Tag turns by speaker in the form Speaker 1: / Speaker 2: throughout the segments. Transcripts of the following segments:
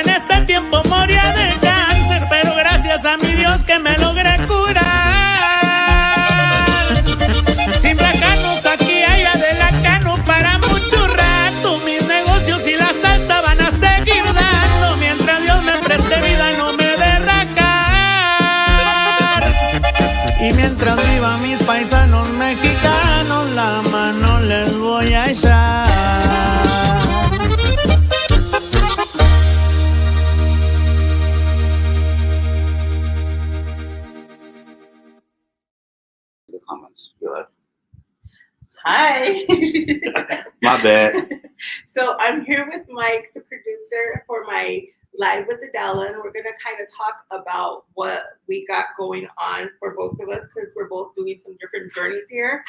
Speaker 1: en ese tiempo moría de cáncer, pero gracias a mi Dios que me logré curar. Sin bajanos aquí hay Adela para mucho rato. Mis negocios y la salsa van a seguir dando mientras Dios me preste vida y no me dé rajar. Y mientras vivan mis paisanos mexicanos, la mano les voy a echar.
Speaker 2: The comments. Go ahead.
Speaker 3: Hi.
Speaker 2: My bad.
Speaker 3: So I'm here with Mike, the producer, for my Live with Adela, and we're going to kind of talk about what we got going on for both of us, because we're both doing some different journeys here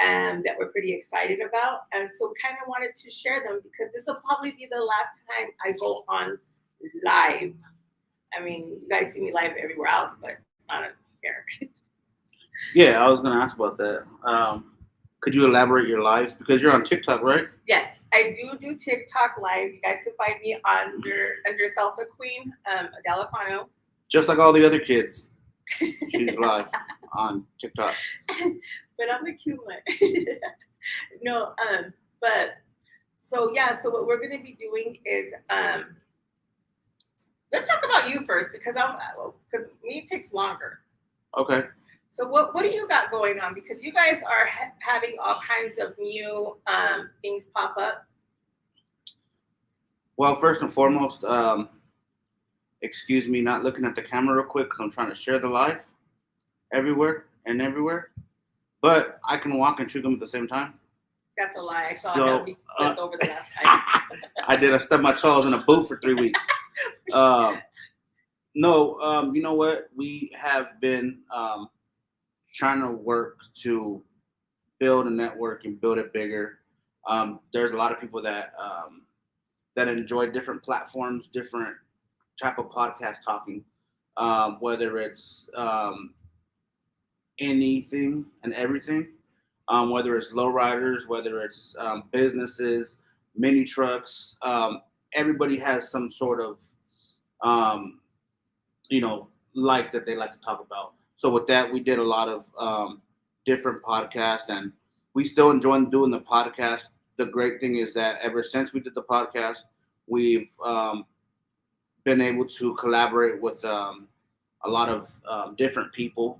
Speaker 3: and that we're pretty excited about. And so kind of wanted to share them because this will probably be the last time I go on live. I mean, you guys see me live everywhere else, but not here.
Speaker 2: Yeah, I was going to ask about that. Could you elaborate your lives? Because you're on TikTok, right?
Speaker 3: Yes, I do TikTok live. You guys can find me under Salsa Queen, Adela.
Speaker 2: Just like all the other kids. She's live on TikTok.
Speaker 3: But I'm the cute one. No, but so yeah, so what we're gonna be doing is let's talk about you first because me takes longer.
Speaker 2: Okay.
Speaker 3: So what do you got going on? Because you guys are having all kinds of new things pop up.
Speaker 2: Well, first and foremost, excuse me not looking at the camera real quick because I'm trying to share the live everywhere. But I can walk and chew them at the same time.
Speaker 3: That's a lie. I saw that be flipped over the last time.
Speaker 2: I did. I stubbed my toes in a boot for 3 weeks. You know what? We have been trying to work to build a network and build it bigger. There's a lot of people that enjoy different platforms, different type of podcast talking, whether it's anything and everything, whether it's lowriders, whether it's businesses, mini trucks. Everybody has some sort of life that they like to talk about. So with that, we did a lot of different podcasts, and we still enjoy doing the podcast. The great thing is that ever since we did the podcast, we've been able to collaborate with a lot of different people.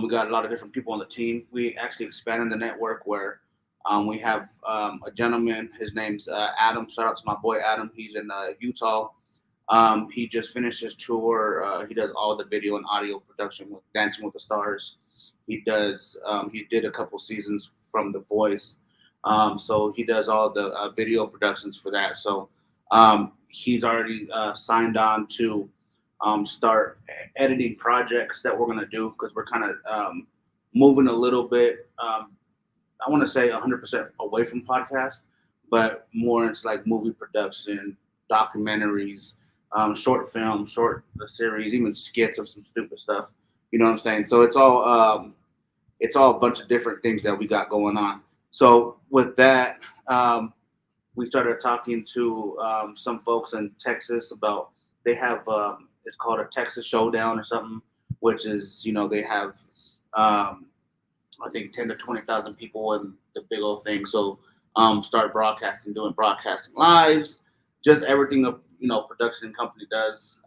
Speaker 2: We got a lot of different people on the team. We actually expanded the network where we have a gentleman. His name's Adam. Shout out to my boy Adam. He's in Utah. He just finished his tour. He does all the video and audio production with Dancing with the Stars. He did a couple seasons from The Voice. So he does all the video productions for that. So he's already signed on to start editing projects that we're going to do because we're kind of moving a little bit, I want to say 100% away from podcasts, but more into like movie production, documentaries, short films, short series, even skits of some stupid stuff. You know what I'm saying? So it's all a bunch of different things that we got going on. So with that, we started talking to some folks in Texas about they have it's called a Texas Showdown or something, which is they have I think 10 to 20,000 people in the big old thing. So start doing broadcasting lives, just everything production company does.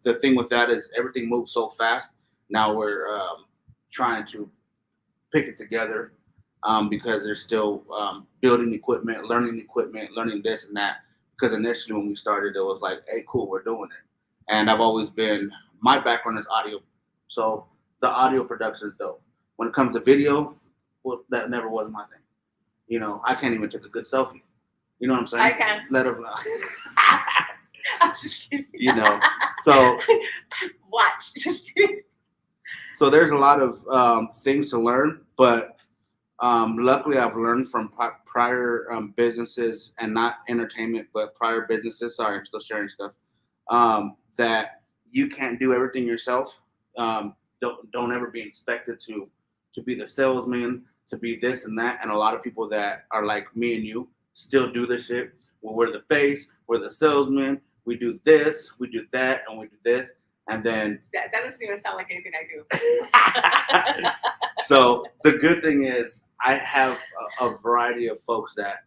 Speaker 2: The thing with that is everything moves so fast. Now we're trying to pick it together because they're still building equipment, learning this and that. Because initially when we started, it was like, hey, cool, we're doing it. And my background is audio. So the audio production is dope. When it comes to video, well, that never was my thing. I can't even take a good selfie. You know what I'm saying?
Speaker 3: I can.
Speaker 2: Let her know.
Speaker 3: I'm just kidding.
Speaker 2: So
Speaker 3: watch. Just kidding.
Speaker 2: So there's a lot of things to learn, but luckily I've learned from prior businesses, and not entertainment, but prior businesses. Sorry, I'm still sharing stuff. That you can't do everything yourself. Don't ever be expected to be the salesman, to be this and that. And a lot of people that are like me and you still do this shit. Well, we're the face, we're the salesman, we do this, we do that, and we do this, and then
Speaker 3: that doesn't even sound like anything I do.
Speaker 2: So the good thing is I have a variety of folks that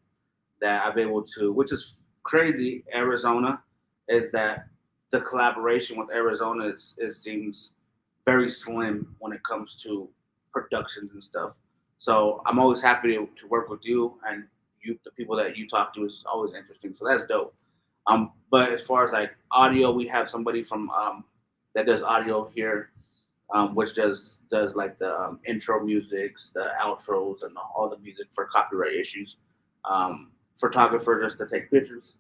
Speaker 2: I'm able to, which is crazy. Arizona is that the collaboration with Arizona seems very slim when it comes to productions and stuff. So I'm always happy to work with you, and you, the people that you talk to, is always interesting. So that's dope. But as far as like audio, we have somebody from that does audio here, which does like the intro musics, the outros, and all the music for copyright issues. Photographer just to take pictures.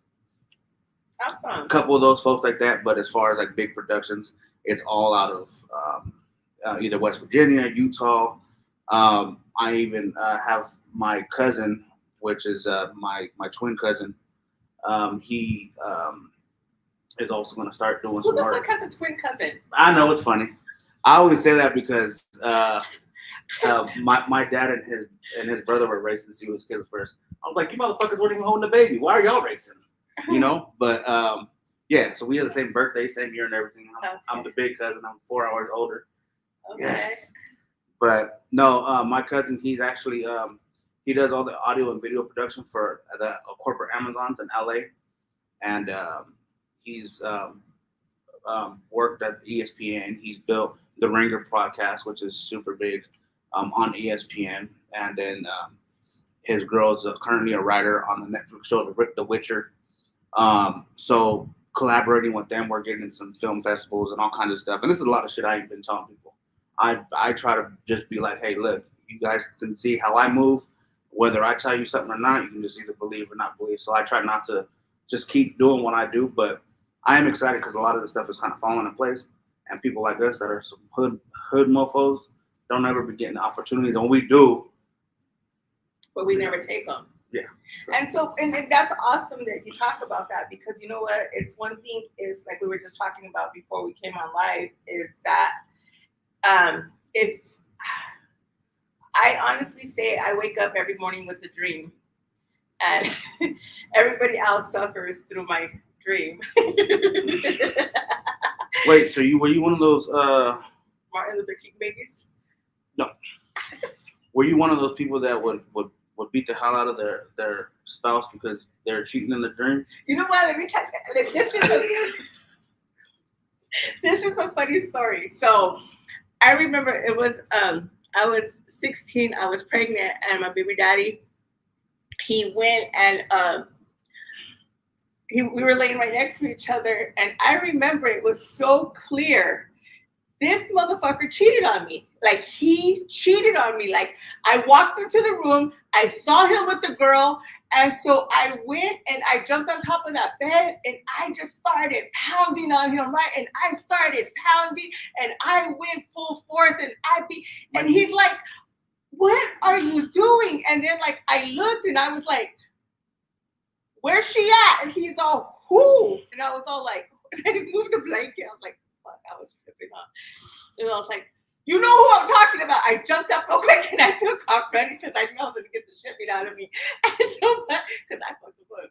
Speaker 3: Awesome.
Speaker 2: A couple of those folks like that, but as far as like big productions, it's all out of either West Virginia, Utah. I even have my cousin, which is my twin cousin. He is also going to start doing some work.
Speaker 3: Who the fuck has a twin cousin?
Speaker 2: I know, it's funny. I always say that because my dad and his brother were racing to see who his kid was first. I was like, you motherfuckers weren't even holding the baby. Why are y'all racing? You know? But yeah, so we had the same birthday, same year and everything. I'm the big cousin. I'm 4 hours older.
Speaker 3: Okay.
Speaker 2: Yes. But no, my cousin, he's actually he does all the audio and video production for the corporate Amazons in LA, and he's worked at ESPN. He's built the Ringer podcast, which is super big on ESPN, and then his girl is currently a writer on the Netflix show The Witcher. So collaborating with them, we're getting some film festivals and all kinds of stuff. And this is a lot of shit I ain't been telling people. I try to just be like, hey, look, you guys can see how I move. Whether I tell you something or not, you can just either believe or not believe. So I try not to just keep doing what I do, but I am excited because a lot of the stuff is kind of falling in place, and people like us that are some hood mofos don't ever be getting the opportunities, and when we do,
Speaker 3: but we never take them.
Speaker 2: Yeah.
Speaker 3: And so, and that's awesome that you talk about that, because you know what? It's one thing is like we were just talking about before we came on live, is that if I honestly say I wake up every morning with a dream, and everybody else suffers through my dream.
Speaker 2: Wait, so were you one of those
Speaker 3: Martin Luther King babies?
Speaker 2: No. Were you one of those people that would beat the hell out of their spouse because they're cheating in the dream?
Speaker 3: You know what? Let me tell you. This is a funny story. So I remember it was I was 16. I was pregnant, and my baby daddy, he went and we were laying right next to each other, and I remember it was so clear. This motherfucker cheated on me. Like, he cheated on me. Like, I walked into the room, I saw him with the girl, and so I went and I jumped on top of that bed, and I just started pounding on him, right? And I started pounding, and I went full force, and he's like, what are you doing? And then, like, I looked, and I was like, where's she at? And he's all, who? And I was all like, and I moved the blanket. I was like, fuck, I was tripping off. And I was like, you know who I'm talking about. I jumped up real quick and I took off running because I knew I was going to get the shit beat out of me. And so, because I fucking look.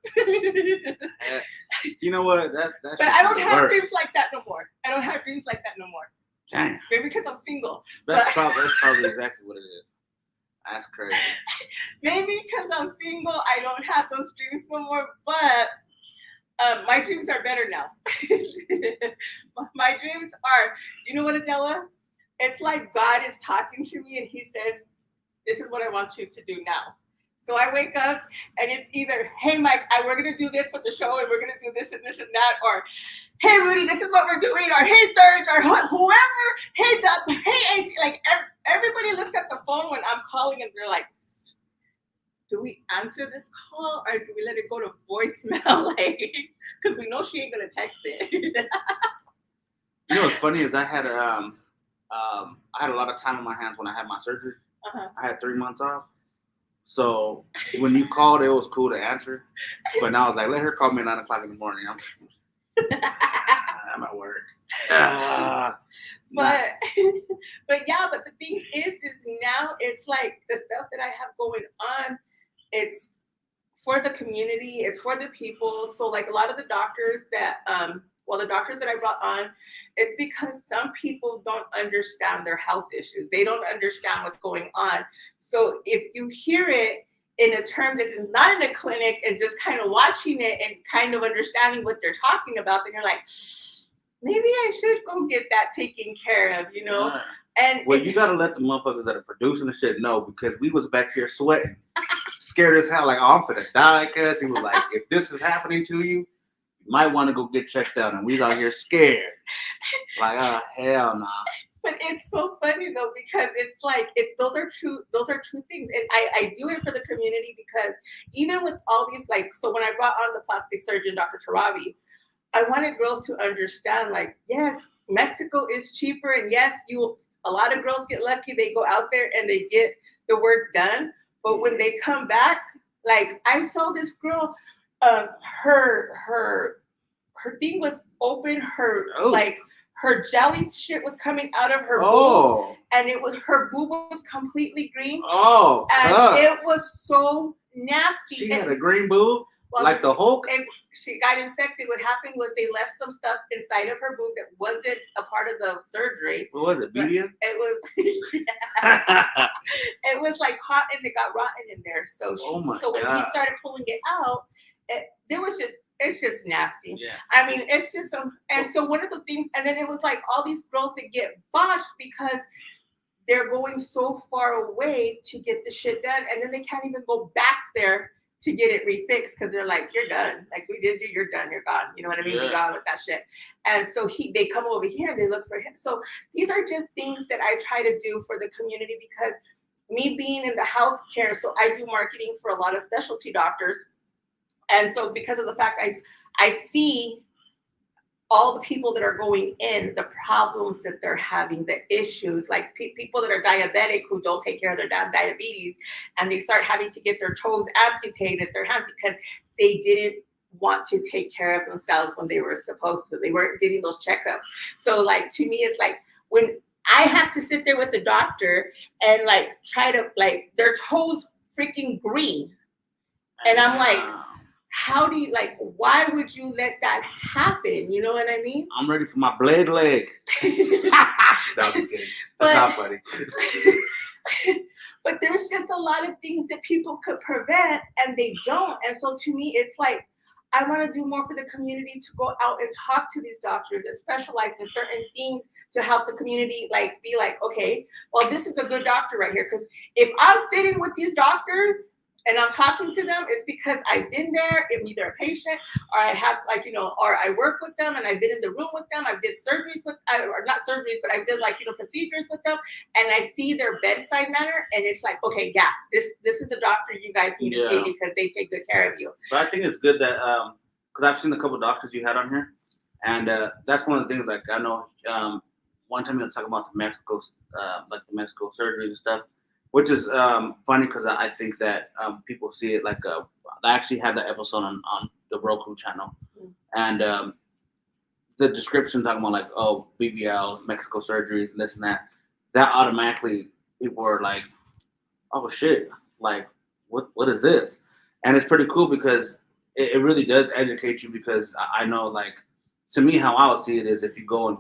Speaker 2: You know what? That
Speaker 3: but I don't have dreams like that no more. I don't have dreams like that no more.
Speaker 2: Damn.
Speaker 3: Maybe because I'm single.
Speaker 2: That's probably exactly what it is. That's crazy.
Speaker 3: Maybe because I'm single, I don't have those dreams no more. But my dreams are better now. My dreams are, you know what, Adela? It's like God is talking to me and he says, this is what I want you to do now. So I wake up and it's either, hey, Mike, we're going to do this with the show and we're going to do this and this and that. Or, hey, Rudy, this is what we're doing. Or, hey, Serge, or whoever. Hey, Doug, hey, AC. Like, everybody looks at the phone when I'm calling and they're like, do we answer this call or do we let it go to voicemail? Like, because we know she ain't going to text it.
Speaker 2: You know what's funny is I had a lot of time on my hands when I had my surgery.
Speaker 3: Uh-huh. I
Speaker 2: had 3 months off. So when you called, it was cool to answer. But now I was like, let her call me at 9 o'clock in the morning. I'm at work.
Speaker 3: But the thing is now it's like the stuff that I have going on, it's for the community. It's for the people. So like a lot of the doctors that the doctors that I brought on, it's because some people don't understand their health issues. They don't understand what's going on. So if you hear it in a term that is not in a clinic and just kind of watching it and kind of understanding what they're talking about, then you're like, maybe I should go get that taken care of, you know? And
Speaker 2: well, you gotta let the motherfuckers that are producing the shit know, because we was back here sweating, scared as hell, like, oh, I'm finna die, cuz he was like, if this is happening to you, you might want to go get checked out, and we out here scared. Like, oh hell nah.
Speaker 3: But it's so funny though, because it's like those are true things. And I do it for the community, because even with all these, like, so when I brought on the plastic surgeon, Dr. Tarabi, I wanted girls to understand, like, yes, Mexico is cheaper, and yes, a lot of girls get lucky, they go out there and they get the work done. But when they come back, like, I saw this girl, her thing was open, like her jelly shit was coming out of her boob, and it was, her boob was completely green. And it was so nasty.
Speaker 2: She had a green boob, like the Hulk.
Speaker 3: She got infected. What happened was they left some stuff inside of her boob that wasn't a part of the surgery.
Speaker 2: What was it, media?
Speaker 3: It was. It was like hot, and it got rotten in there. So when he started pulling it out, it's just nasty.
Speaker 2: Yeah.
Speaker 3: I mean, it's just some. And so one of the things, and then it was like all these girls that get botched because they're going so far away to get the shit done, and then they can't even go back there to get it refixed, because they're like, you're done. Like, we did you, you're done, you're gone. You know what I mean?
Speaker 2: Yeah.
Speaker 3: We're gone with that shit. And so they come over here and they look for him. So these are just things that I try to do for the community, because me being in the healthcare, so I do marketing for a lot of specialty doctors. And so because of the fact I see all the people that are going in, the problems that they're having, the issues, like people that are diabetic who don't take care of their diabetes, and they start having to get their toes amputated, their hand, because they didn't want to take care of themselves when they were supposed to. They weren't getting those checkups. So like, to me, it's like when I have to sit there with the doctor and like try to, like, their toes freaking green. And I'm like, how do you, like, why would you let that happen? You know what I mean?
Speaker 2: I'm ready for my blade leg. No, I'm just kidding. That's not funny.
Speaker 3: But there's just a lot of things that people could prevent, and they don't. And so to me, it's like, I want to do more for the community, to go out and talk to these doctors that specialize in certain things to help the community, like, be like, okay, well, this is a good doctor right here. Because if I'm sitting with these doctors and I'm talking to them, it's because I've been there, I'm either a patient, or I have, like, you know, or I work with them and I've been in the room with them. I did surgeries with, or not surgeries, but I did, like, you know, procedures with them, and I see their bedside manner, and it's like, okay, yeah, this is the doctor you guys need to see, because they take good care of you.
Speaker 2: But I think it's good that, because I've seen a couple of doctors you had on here, and that's one of the things, like, I know one time you were talking about the Mexico surgeries and stuff, which is funny, because I think that people see it like I actually had that episode on the Roku channel, and the description talking about, like, oh, BBLs, Mexico surgeries, and this and that. That automatically, people are like, oh shit, like, what is this? And it's pretty cool, because it really does educate you, because I know, like, to me, how I would see it is if you go and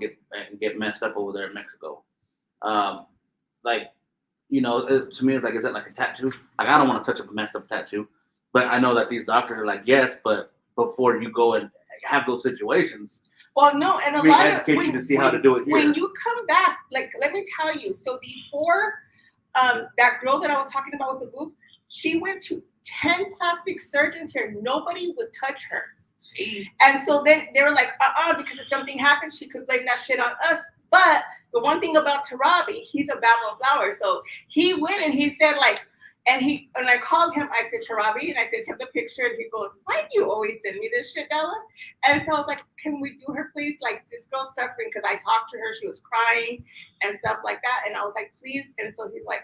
Speaker 2: get messed up over there in Mexico, like, you know, to me, it's like, is it like a tattoo? Like, I don't want to touch up a messed up tattoo, but I know that these doctors are like, yes, but before you go and have those situations,
Speaker 3: well, no, and
Speaker 2: we educate you to see how to do it here.
Speaker 3: When you come back, like, let me tell you, so before that girl that I was talking about with the boob, she went to 10 plastic surgeons here. Nobody would touch her.
Speaker 2: See?
Speaker 3: And so then they were like, because if something happened, she could blame that shit on us. But the one thing about Tarabi, he's a Bama flower. So he went and he said, like, and I called him, I said, Tarabi, and I sent him the picture, and he goes, why do you always send me this shit, Adela? And so I was like, can we do her, please? Like, this girl's suffering, because I talked to her, she was crying and stuff like that. And I was like, please. And so he's like,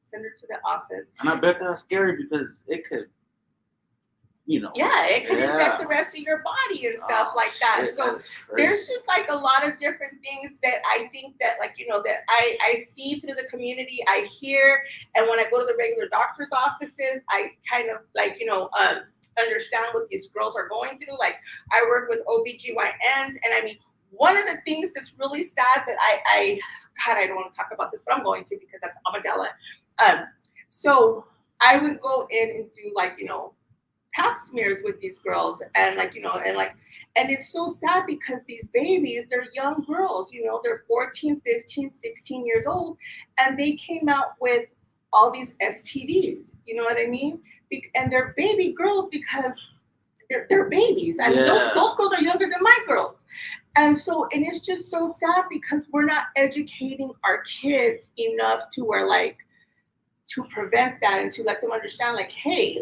Speaker 3: send her to the office.
Speaker 2: And I bet that's scary, because it could, you know.
Speaker 3: Yeah, it could affect the rest of your body and stuff like that.
Speaker 2: Shit,
Speaker 3: so there's just, like, a lot of different things that I think that, like, you know, that I see through the community, I hear, and when I go to the regular doctor's offices, I kind of, like, you know, understand what these girls are going through. Like I work with OBGYNs, and I mean, one of the things that's really sad that God, I don't want to talk about this, but I'm going to because that's Adela. So I would go in and do like, pap smears with these girls and and it's so sad because these babies, they're young girls, they're 14, 15, 16 years old, and they came out with all these STDs, you know what I mean? And they're baby girls because they're babies. I mean, those girls are younger than my girls. And it's just so sad because we're not educating our kids enough to where to prevent that and to let them understand hey,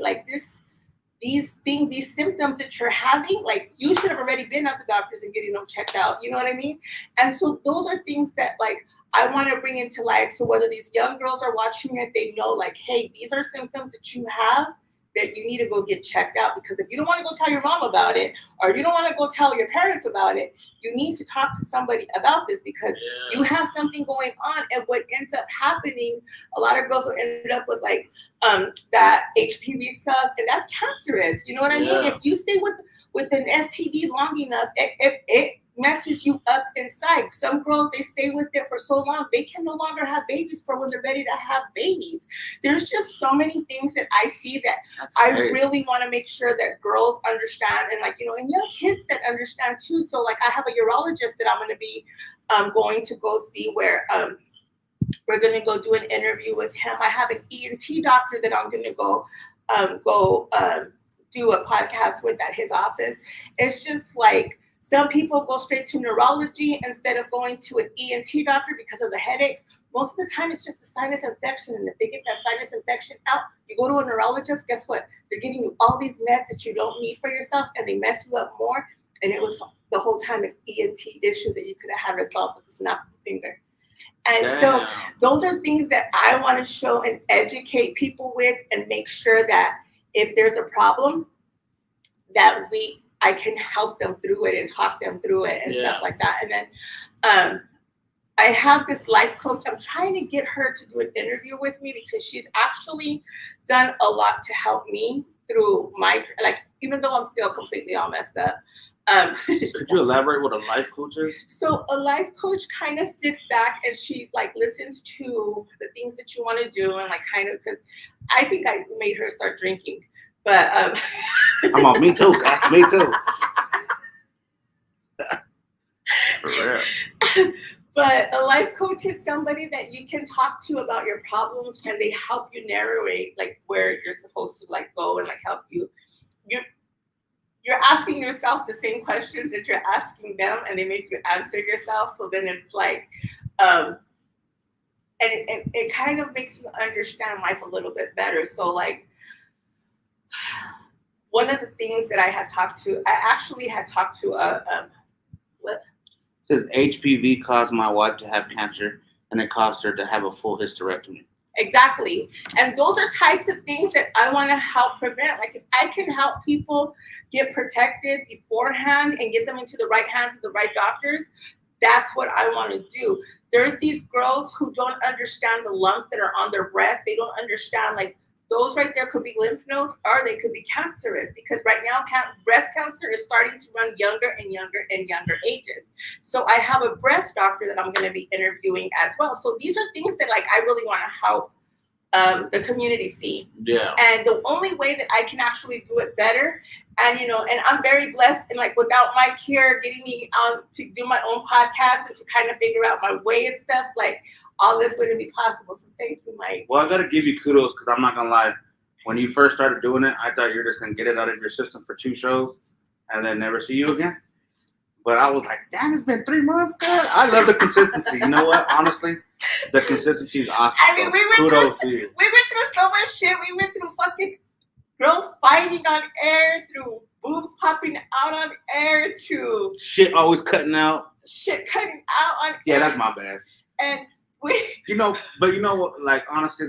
Speaker 3: these symptoms that you're having, you should have already been at the doctors and getting them checked out. You know what I mean? And so those are things that I want to bring into light. So whether these young girls are watching it, they know hey, these are symptoms that you have that you need to go get checked out, because if you don't want to go tell your mom about it, or you don't want to go tell your parents about it, you need to talk to somebody about this, because you have something going on. And what ends up happening, a lot of girls will end up with that HPV stuff, and that's cancerous. You know what I mean? If you stay with an STD long enough, it messes you up inside. Some girls, they stay with it for so long, they can no longer have babies for when they're ready to have babies. There's just so many things that I see that I really want to make sure that girls understand, and and young kids that understand too. So I have a urologist that I'm going to be going to go see, where we're going to go do an interview with him. I have an ENT doctor that I'm going to go do a podcast with at his office. It's just some people go straight to neurology instead of going to an ENT doctor because of the headaches. Most of the time, it's just a sinus infection. And if they get that sinus infection out, you go to a neurologist, guess what? They're giving you all these meds that you don't need for yourself, and they mess you up more. And it was the whole time an ENT issue that you could have had resolved with a snap of a finger. And so those are things that I want to show and educate people with, and make sure that if there's a problem, that I can help them through it and talk them through it and stuff like that. And then I have this life coach. I'm trying to get her to do an interview with me, because she's actually done a lot to help me through my, even though I'm still completely all messed up.
Speaker 2: Could you elaborate what a life coach is? So
Speaker 3: a life coach kind of sits back and she listens to the things that you want to do, and because I think I made her start drinking. But
Speaker 2: I'm on. Me too. Me too. For real.
Speaker 3: But a life coach is somebody that you can talk to about your problems, and they help you narrate where you're supposed to go, and help you. You're asking yourself the same questions that you're asking them, and they make you answer yourself. So then it's and it kind of makes you understand life a little bit better. So one of the things that I actually had talked to what?
Speaker 2: It says HPV caused my wife to have cancer, and it caused her to have a full hysterectomy.
Speaker 3: Exactly. And those are types of things that I want to help prevent. If I can help people get protected beforehand and get them into the right hands of the right doctors, that's what I want to do. There's these girls who don't understand the lumps that are on their breast. They don't understand those right there could be lymph nodes, or they could be cancerous, because right now breast cancer is starting to run younger and younger and younger ages. So I have a breast doctor that I'm going to be interviewing as well. So these are things that I really want to help the community see.
Speaker 2: Yeah.
Speaker 3: And the only way that I can actually do it better, and and I'm very blessed, and without Mike here getting me to do my own podcast and to kind of figure out my way and stuff, all this wouldn't be possible. So thank you, Mike.
Speaker 2: Well, I got to give you kudos, because I'm not going to lie. When you first started doing it, I thought you were just going to get it out of your system for 2 shows and then never see you again. But I was like, damn, it's been 3 months, God. I love the consistency. You know what? Honestly, the consistency is awesome.
Speaker 3: I mean, we went through so much shit. We went through fucking girls fighting on air, through boobs popping out on air, to
Speaker 2: shit always cutting out.
Speaker 3: Shit cutting out on air.
Speaker 2: Yeah, that's my bad.
Speaker 3: And
Speaker 2: but you know what? Honestly,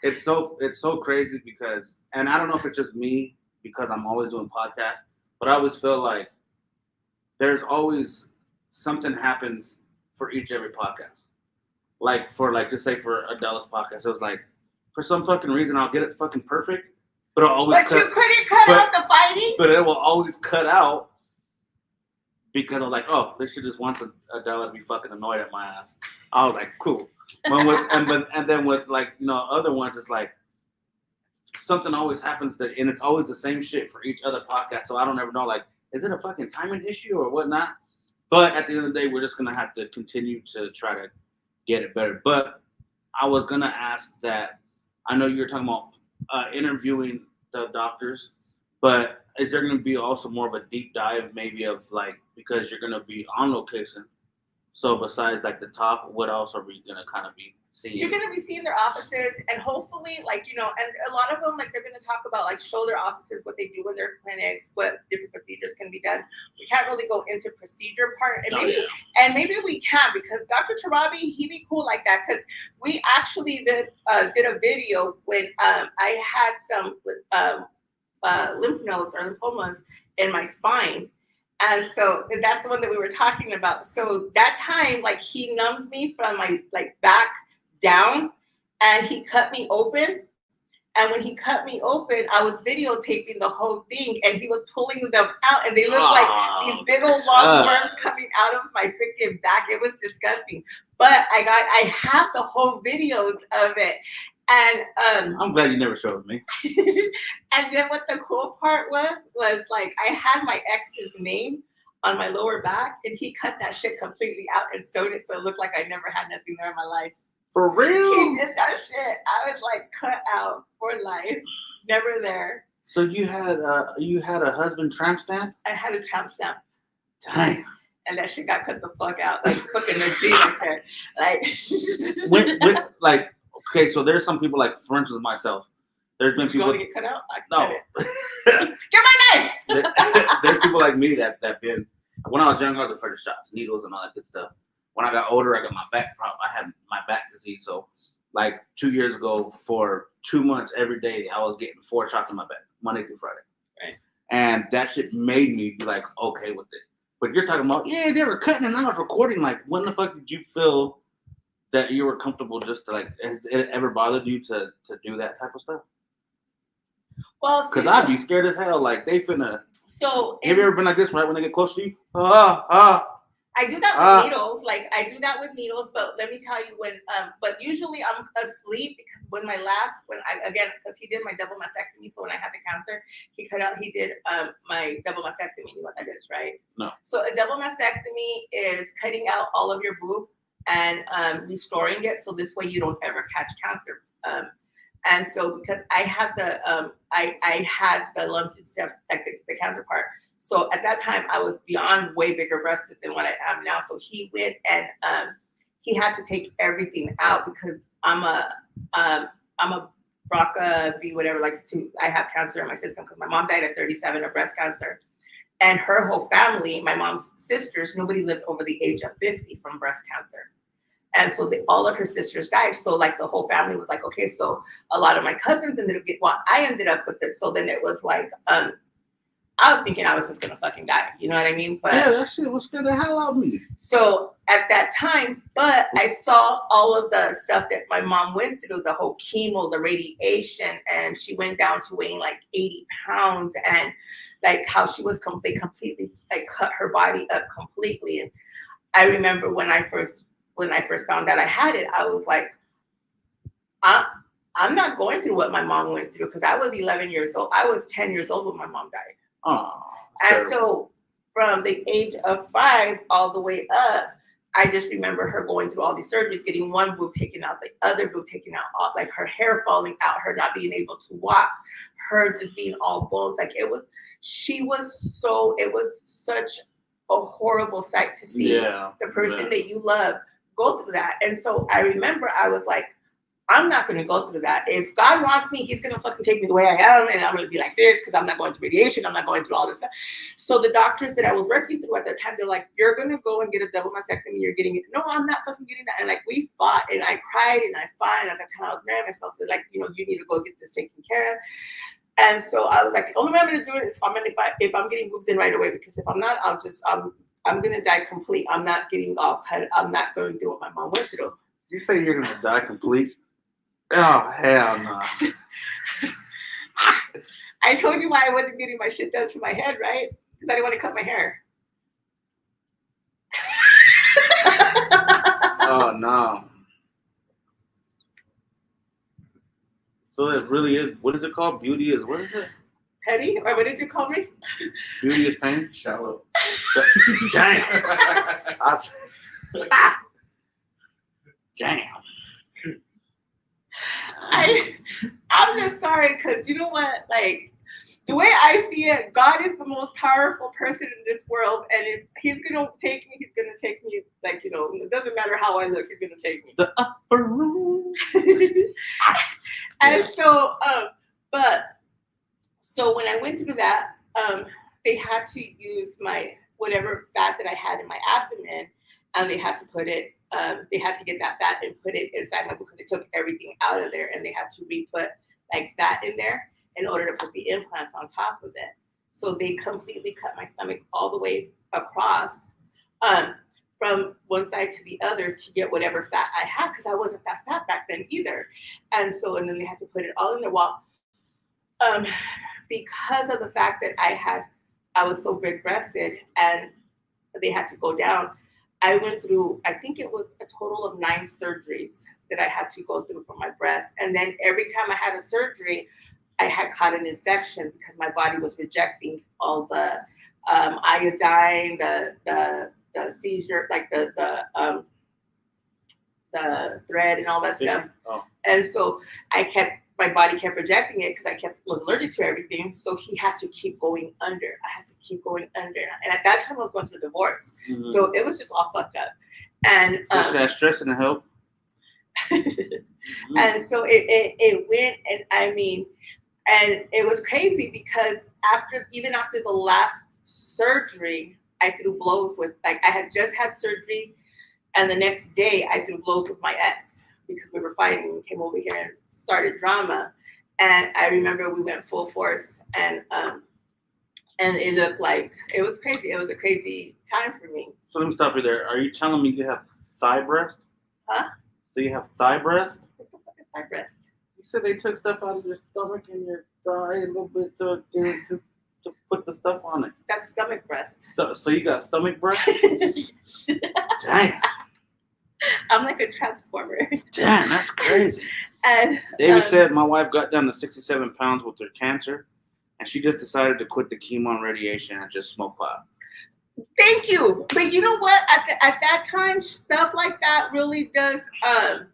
Speaker 2: it's so crazy, because, and I don't know if it's just me, because I'm always doing podcasts, but I always feel there's always something happens for every podcast. Just say for Adela's podcast, it was for some fucking reason I'll get it fucking perfect, But it'll always
Speaker 3: you couldn't cut out the fighting?
Speaker 2: But it will always cut out because I'm like, oh, this shit just wants Adela to be fucking annoyed at my ass. I was like, cool. And then with like, you know, other ones, it's like something always happens and it's always the same shit for each other podcast. So I don't ever know, like, is it a fucking timing issue or whatnot? But at the end of the day, we're just gonna have to continue to try to get it better. But I was gonna ask that. I know you're talking about interviewing the doctors, but is there going to be also more of a deep dive, maybe of like, because you're going to be on location? So besides like the talk, what else are we going to kind of be seeing?
Speaker 3: You're going to be seeing their offices, and hopefully, like, you know, and a lot of them, like, they're going to talk about like show their offices, what they do in their clinics, what different procedures can be done. We can't really go into procedure part, and maybe we can, because Dr. Tarabi, he'd be cool like that, because we actually did a video when I had some lymph nodes or lymphomas in my spine. And so that's the one that we were talking about. So that time, like, he numbed me from my like back down, and he cut me open. And when he cut me open, I was videotaping the whole thing, and he was pulling them out, and they looked like these big old long worms coming out of my freaking back. It was disgusting. But I have the whole videos of it. And
Speaker 2: I'm glad you never showed me.
Speaker 3: And then what the cool part was like, I had my ex's name on my lower back, and he cut that shit completely out and sewed it so it looked like I never had nothing there in my life.
Speaker 2: For real?
Speaker 3: He did that shit. I was like cut out for life, never there.
Speaker 2: So you had a husband tramp stamp?
Speaker 3: I had a tramp stamp.
Speaker 2: Damn.
Speaker 3: And that shit got cut the fuck out, like fucking a G right there. Like,
Speaker 2: with like, okay, so there's some people, like, for instance, myself. There's been people.
Speaker 3: You get cut out?
Speaker 2: No.
Speaker 3: Get my knife.
Speaker 2: There's people like me that been. When I was young, I was afraid of shots, needles, and all that good stuff. When I got older, I got my back problem. I had my back disease. So, like 2 years ago, for 2 months, every day, I was getting 4 shots in my back, Monday through Friday.
Speaker 3: Right.
Speaker 2: And that shit made me be like, okay with it. But you're talking about, yeah, they were cutting and I was recording. Like, when the fuck did you feel that you were comfortable just to, like, has it ever bothered you to do that type of stuff?
Speaker 3: Well,
Speaker 2: because I'd be scared as hell. Like, they finna.
Speaker 3: So
Speaker 2: have you ever been like this right when they get close to you?
Speaker 3: I do that with needles. Like, I do that with needles, but let me tell you but usually I'm asleep, because because he did my double mastectomy. So when I had the cancer, he did my double mastectomy. You know what that is, right?
Speaker 2: No.
Speaker 3: So a double mastectomy is cutting out all of your boob and restoring it. So this way you don't ever catch cancer. And so because I had I had the lumps and stuff, like the cancer part. So at that time, I was beyond way bigger breasted than what I am now. So he went and he had to take everything out, because I'm a BRCA B whatever, I have cancer in my system, because my mom died at 37 of breast cancer, and her whole family, my mom's sisters, nobody lived over the age of 50 from breast cancer. And so all of her sisters died. So like the whole family was like, okay, so a lot of my cousins ended up I ended up with this. So then it was like, I was thinking I was just gonna fucking die. You know what I mean? But
Speaker 2: yeah, that shit was scared the hell out of me.
Speaker 3: So at that time, but I saw all of the stuff that my mom went through, the whole chemo, the radiation, and she went down to weighing like 80 pounds, and like how she was completely like cut her body up completely. And I remember when I first found out I had it, I was like, I'm not going through what my mom went through, because I was 11 years old. I was 10 years old when my mom died.
Speaker 2: Oh,
Speaker 3: and so from the age of 5 all the way up, I just remember her going through all these surgeries, getting one boob taken out, the other boob taken out, like her hair falling out, her not being able to walk, her just being all bones. Like it was such a horrible sight to see the person that you love go through that. And so I remember I was like, I'm not going to go through that. If God wants me, he's going to fucking take me the way I am, and I'm going to be like this, because I'm not going through radiation. I'm not going through all this stuff. So the doctors that I was working through at the time, they're like, you're going to go and get a double mastectomy. You're getting it. No, I'm not fucking getting that. And like, we fought, and I cried, and I fought. And at the time I was married myself, said like, you need to go get this taken care of. And so I was like, the only way I'm going to do it is if I'm getting boobs in right away, because if I'm not, I'm going to die complete. I'm not getting all cut. I'm not going through what my mom went through.
Speaker 2: You say you're going to die complete? Oh, hell no.
Speaker 3: I told you why I wasn't getting my shit done to my head, right? Because I didn't want to cut my hair.
Speaker 2: Oh no. So it really is. What is it called? Beauty is what is it?
Speaker 3: Petty? Or what did you call me?
Speaker 2: Beauty is pain.
Speaker 4: Shallow.
Speaker 2: Damn. Damn.
Speaker 3: I'm just sorry because you know what? Like, the way I see it, God is the most powerful person in this world. And if he's going to take me, he's going to take me. Like, you know, it doesn't matter how I look, he's going to take me.
Speaker 2: The upper room.
Speaker 3: And so, so when I went through that, they had to use my whatever fat that I had in my abdomen, and they had to put it. They had to get that fat and put it inside my because they took everything out of there, and they had to re-put like fat in there in order to put the implants on top of it. So they completely cut my stomach all the way across, from one side to the other to get whatever fat I had because I wasn't that fat back then either. And so, and then they had to put it all in there. Well, because of the fact that I was so big-breasted and they had to go down, I went through, I think it was a total of 9 surgeries that I had to go through for my breast. And then every time I had a surgery, I had caught an infection because my body was rejecting all the iodine, the seizure, like the thread and all that stuff.
Speaker 2: Oh.
Speaker 3: And so my body kept rejecting it because was allergic to everything. So he had to keep going under. I had to keep going under. And at that time I was going through a divorce. Mm-hmm. So it was just all fucked up. And
Speaker 2: that stress and help.
Speaker 3: Mm-hmm. And so it went, and I mean, and it was crazy because even after the last surgery, I threw blows with, like, I had just had surgery, and the next day I threw blows with my ex because we were fighting. We came over here and started drama, and I remember we went full force, and it looked like it was crazy. It was a crazy time for me.
Speaker 2: So let me stop you there. Are you telling me you have thigh breast?
Speaker 3: Huh?
Speaker 2: So you have thigh breast?
Speaker 3: What the fuck is thigh breast?
Speaker 2: You said they took stuff out of your stomach and your thigh a little bit to put the stuff on it.
Speaker 3: That's stomach breast.
Speaker 2: So you got stomach breast? Damn.
Speaker 3: I'm like a transformer.
Speaker 2: Damn, that's crazy.
Speaker 3: And
Speaker 2: David said my wife got down to 67 pounds with her cancer, and she just decided to quit the chemo and radiation and just smoke pot.
Speaker 3: Thank you. But you know what? At that time, stuff like that really does, I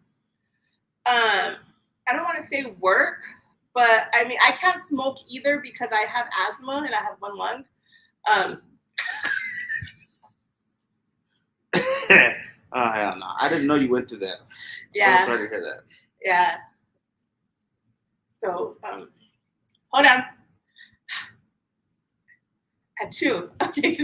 Speaker 3: don't want to say work, but I mean, I can't smoke either because I have asthma and I have one lung.
Speaker 2: Oh, hell no. I didn't know you went through that.
Speaker 3: Yeah.
Speaker 2: So sorry to hear that.
Speaker 3: Yeah. So, hold on. Achoo. Okay.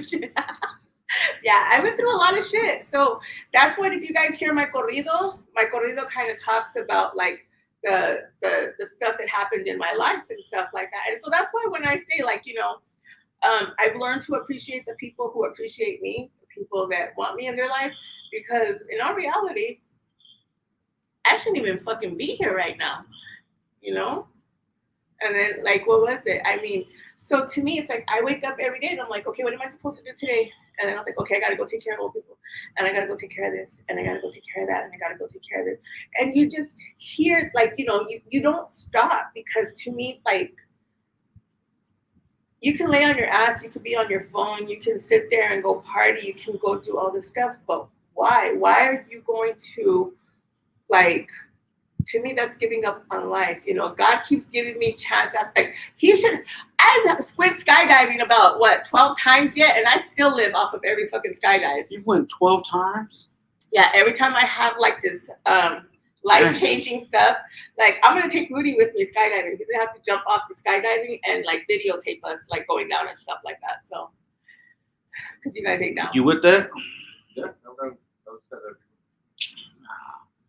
Speaker 3: Yeah, I went through a lot of shit. So that's what, if you guys hear my corrido kind of talks about like the stuff that happened in my life and stuff like that. And so that's why when I say, like, you know, I've learned to appreciate the people who appreciate me, the people that want me in their life, because in all reality, I shouldn't even fucking be here right now, you know? And then, like, what was it? I mean, so to me, it's like I wake up every day and I'm like, okay, what am I supposed to do today? And then I was like, okay, I got to go take care of old people. And I got to go take care of this. And I got to go take care of that. And I got to go take care of this. And you just hear, like, you know, you don't stop, because to me, like, you can lay on your ass, you can be on your phone, you can sit there and go party, you can go do all this stuff. But why? Why are you going to, like, to me, that's giving up on life. You know, God keeps giving me chance after, like, I've went skydiving about, 12 times yet, and I still live off of every fucking skydive.
Speaker 2: You went 12 times?
Speaker 3: Yeah, every time I have, like, this life-changing stuff, like, I'm going to take Rudy with me skydiving, because I have to jump off the skydiving and, like, videotape us, like, going down and stuff like that, so, because you guys ain't down.
Speaker 2: You with that?
Speaker 4: Yeah, okay.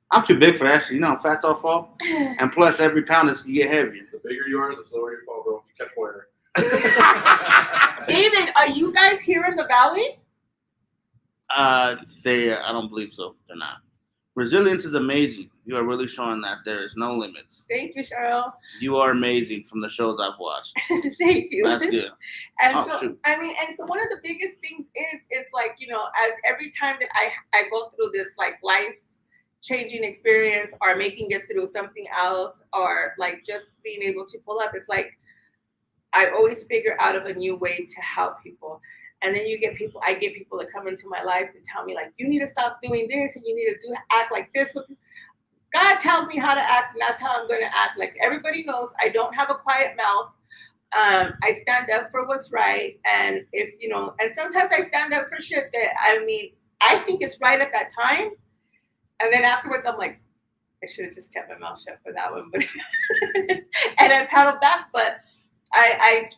Speaker 2: I'm too big for that shit. You know how fast I'll fall? And plus, every pound you get heavier.
Speaker 4: The bigger you are, the slower you fall, bro. You catch fire.
Speaker 3: David, are you guys here in the valley?
Speaker 2: I don't believe so. They're not. Resilience is amazing. You are really showing that there is no limits.
Speaker 3: Thank you, Cheryl.
Speaker 2: You are amazing from the shows I've watched.
Speaker 3: Thank you.
Speaker 2: That's good.
Speaker 3: And
Speaker 2: Shoot.
Speaker 3: and so one of the biggest things is like, as every time that I go through this like life changing experience or making it through something else or like just being able to pull up, it's like I always figure out of a new way to help people. And then I get people that come into my life to tell me like, you need to stop doing this and you need to act like this. God tells me how to act, and that's how I'm going to act. Like everybody knows, I don't have a quiet mouth. I stand up for what's right, and and sometimes I stand up for shit that I think it's right at that time, and then afterwards I'm like, I should have just kept my mouth shut for that one, but and I paddle back. But I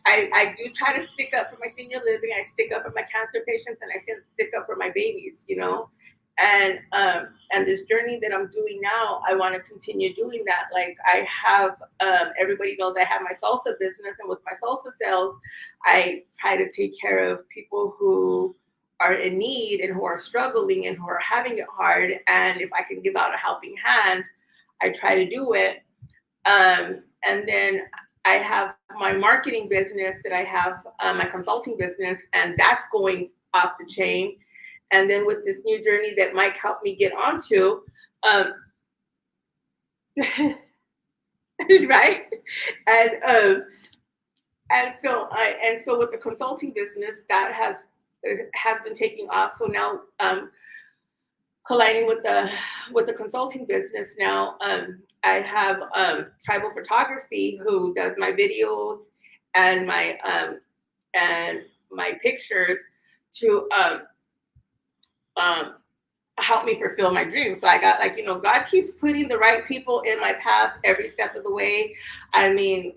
Speaker 3: do try to stick up for my senior living. I stick up for my cancer patients, and I stick up for my babies. And this journey that I'm doing now, I want to continue doing that. Like I have, everybody knows I have my salsa business, and with my salsa sales, I try to take care of people who are in need and who are struggling and who are having it hard. And if I can give out a helping hand, I try to do it. And then I have my marketing business that I have, my consulting business, and that's going off the chain. And then with this new journey that Mike helped me get onto, right? And so with the consulting business, that has been taking off. So now colliding with the consulting business now, I have Tribal Photography who does my videos and my pictures to help me fulfill my dreams. So I got God keeps putting the right people in my path every step of the way. And he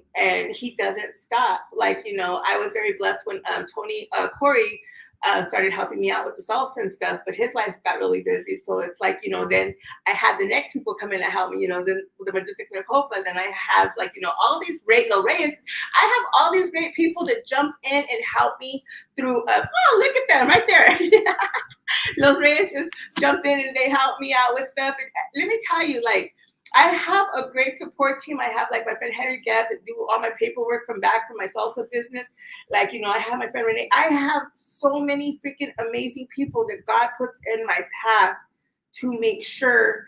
Speaker 3: doesn't stop. I was very blessed when Corey started helping me out with the salsa and stuff, but his life got really busy. So it's like, then I had the next people come in and help me, then the Logistics Maricopa, and then I have all these great Reyes. I have all these great people that jump in and help me through, oh, look at them right there. Los Reyes jump in and they help me out with stuff. And let me tell you, I have a great support team. I have my friend Henry Gabb that do all my paperwork from my salsa business. I have my friend Renee. I have so many freaking amazing people that God puts in my path to make sure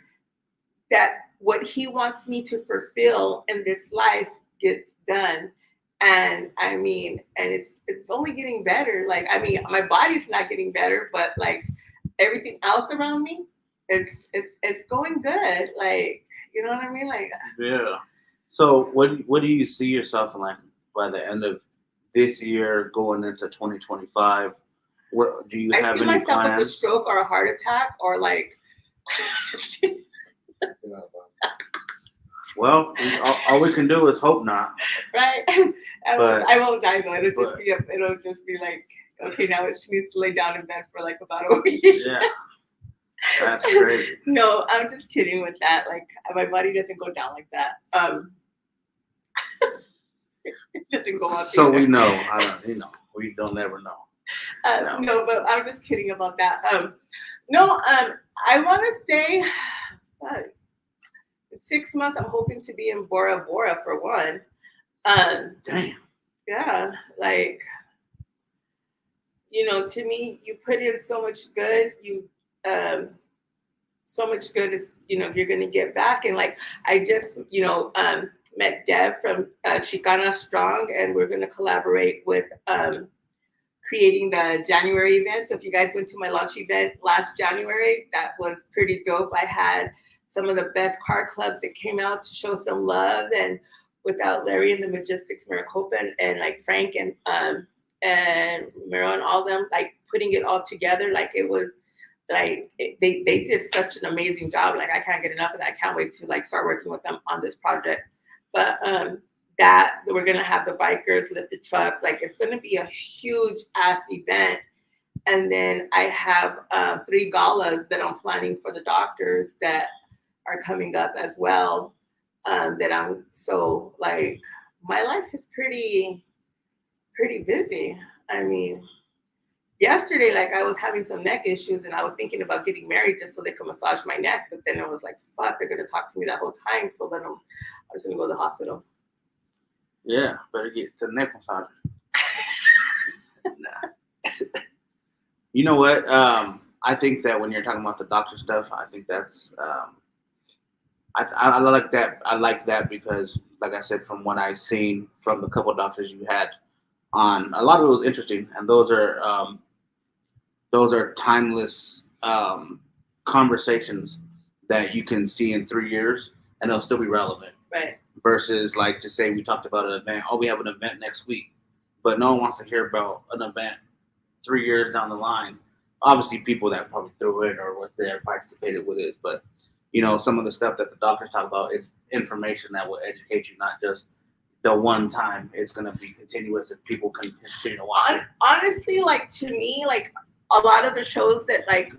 Speaker 3: that what he wants me to fulfill in this life gets done. And it's only getting better. My body's not getting better, but everything else around me, it's going good. You know what I mean?
Speaker 2: Yeah. So what do you see yourself in by the end of this year going into 2025? What do you have any plans?
Speaker 3: I see myself with a stroke or a heart attack or
Speaker 2: Well, all we can do is hope not.
Speaker 3: Right. I won't die though. It'll just be okay, now she needs to lay down in bed for about a week.
Speaker 2: Yeah. That's great.
Speaker 3: No, I'm just kidding with that. My body doesn't go down like that. It doesn't go up.
Speaker 2: So
Speaker 3: either.
Speaker 2: we know. We don't ever know.
Speaker 3: No, but I'm just kidding about that. I want to say, in 6 months, I'm hoping to be in Bora Bora for one.
Speaker 2: Damn.
Speaker 3: Yeah, to me, you put in so much good. So much good is you're gonna get back. And I just met Deb from Chicana Strong, and we're gonna collaborate with creating the January event. So if you guys went to my launch event last January, that was pretty dope. I had some of the best car clubs that came out to show some love, and without Larry and the Logistics Maricopa and Frank and Miro and all them putting it all together, it was they did such an amazing job. I can't get enough of that. I can't wait to start working with them on this project. But that we're gonna have the bikers lift the trucks. It's gonna be a huge ass event. And then I have 3 galas that I'm planning for the doctors that are coming up as well. That I'm so my life is pretty busy. yesterday, like I was having some neck issues and I was thinking about getting married just so they could massage my neck. But then I was like, fuck, they're gonna talk to me that whole time. So then I'm just gonna go to the hospital.
Speaker 2: Yeah, better get to the neck massager. Nah. You know what? I think that when you're talking about the doctor stuff, I think that's I like that. I like that because, like I said, from what I've seen from the couple of doctors you had on, a lot of it was interesting, and those are timeless conversations that you can see in 3 years and they'll still be relevant.
Speaker 3: Right.
Speaker 2: Versus, like, to say we talked about an event, oh, we have an event next week, but no one wants to hear about an event 3 years down the line. Obviously, people that probably threw it or was there participated with it, but some of the stuff that the doctors talk about, it's information that will educate you, not just the one time. It's going to be continuous if people can continue to watch it.
Speaker 3: Honestly, like, to me, like, a lot of the shows that, like,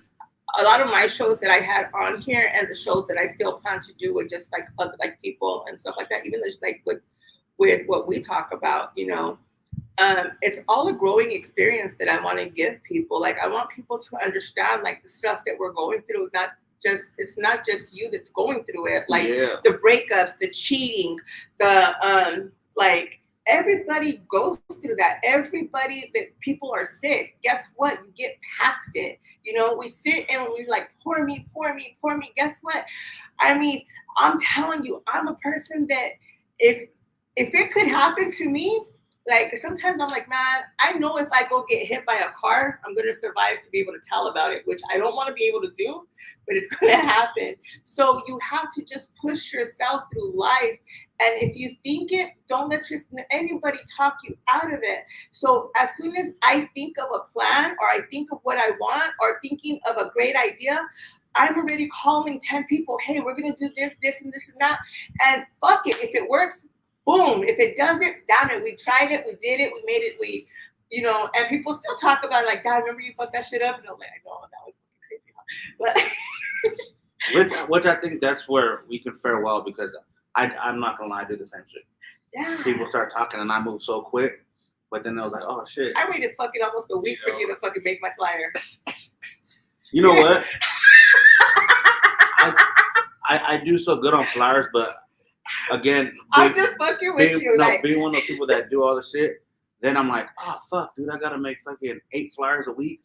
Speaker 3: a lot of my shows that I had on here and the shows that I still plan to do with just like other like people and stuff like that, even just like with what we talk about, it's all a growing experience that I want to give people. Like, I want people to understand like the stuff that we're going through. It's not just you that's going through it. Like the breakups, the cheating, the like. Everybody goes through that. Everybody that people are sick. Guess what? You get past it. We sit and we like, poor me, poor me, poor me. Guess what? I mean, I'm telling you, I'm a person that if it could happen to me, like sometimes I'm like, man, I know if I go get hit by a car, I'm going to survive to be able to tell about it, which I don't want to be able to do, but it's going to happen. So you have to just push yourself through life. And if you think it, don't let anybody talk you out of it. So as soon as I think of a plan or I think of what I want or thinking of a great idea, I'm already calling 10 people. Hey, we're going to do this, this, and this and that. And fuck it. If it works, boom. If it doesn't, damn it. We tried it. We did it. We made it. And people still talk about it like, God, remember you fucked that shit up? And I'm like, I know, that was fucking crazy. But
Speaker 2: which I think that's where we can fare well because I'm not gonna lie, I do the same shit.
Speaker 3: Yeah.
Speaker 2: People start talking and I move so quick, but then I was like, oh shit.
Speaker 3: I waited fucking almost a week for you to fucking make my flyer.
Speaker 2: You know what? I do so good on flyers, but again,
Speaker 3: I'm just fucking with you.
Speaker 2: Being one of those people that do all the shit, then I'm like, oh fuck, dude, I gotta make fucking 8 flyers a week.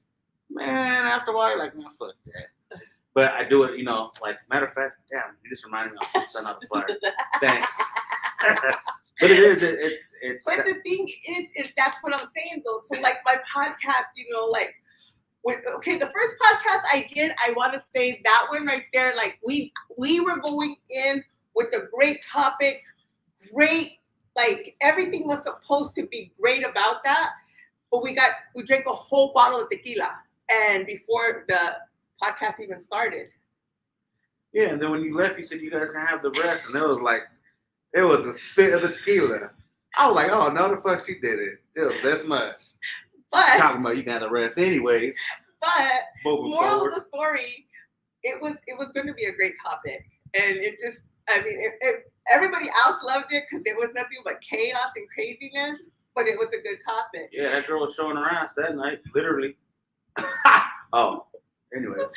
Speaker 2: Man, after a while, like, man, fuck that. But I do it, like, matter of fact, damn, you just reminded me I'll send out a flyer. Thanks. But it is, it's.
Speaker 3: But the thing is that's what I'm saying though. So like my podcast, the first podcast I did, I want to say that one right there, like we were going in with a great topic, great, like everything was supposed to be great about that. But we drank a whole bottle of tequila, and before the podcast even started.
Speaker 2: Yeah, and then when you left, you said you guys can have the rest, and it was a spit of the tequila. I was like, oh no, the fuck she did it. It was this much.
Speaker 3: But
Speaker 2: talking about you can have the rest anyways.
Speaker 3: But moral of the story, it was going to be a great topic, and it just, I mean, everybody else loved it because it was nothing but chaos and craziness. But it was a good topic.
Speaker 2: Yeah, that girl was showing her ass that night, literally. Oh. Anyways.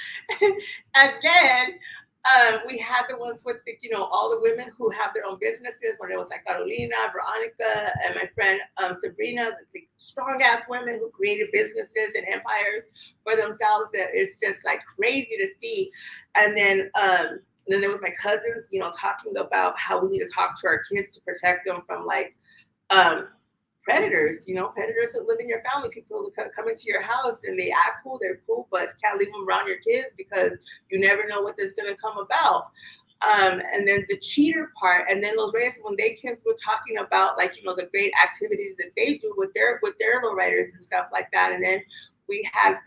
Speaker 3: And then we had the ones with all the women who have their own businesses, where it was like Carolina, Veronica, and my friend Sabrina, the strong ass women who created businesses and empires for themselves. That it's just like crazy to see. And then there was my cousins, talking about how we need to talk to our kids to protect them from like predators, predators that live in your family, people who come into your house and they act cool, they're cool, but can't leave them around your kids because you never know what is going to come about. And then the cheater part, and then Los Reyes, when they came through talking about like, the great activities that they do with their lowriders and stuff like that. And then we had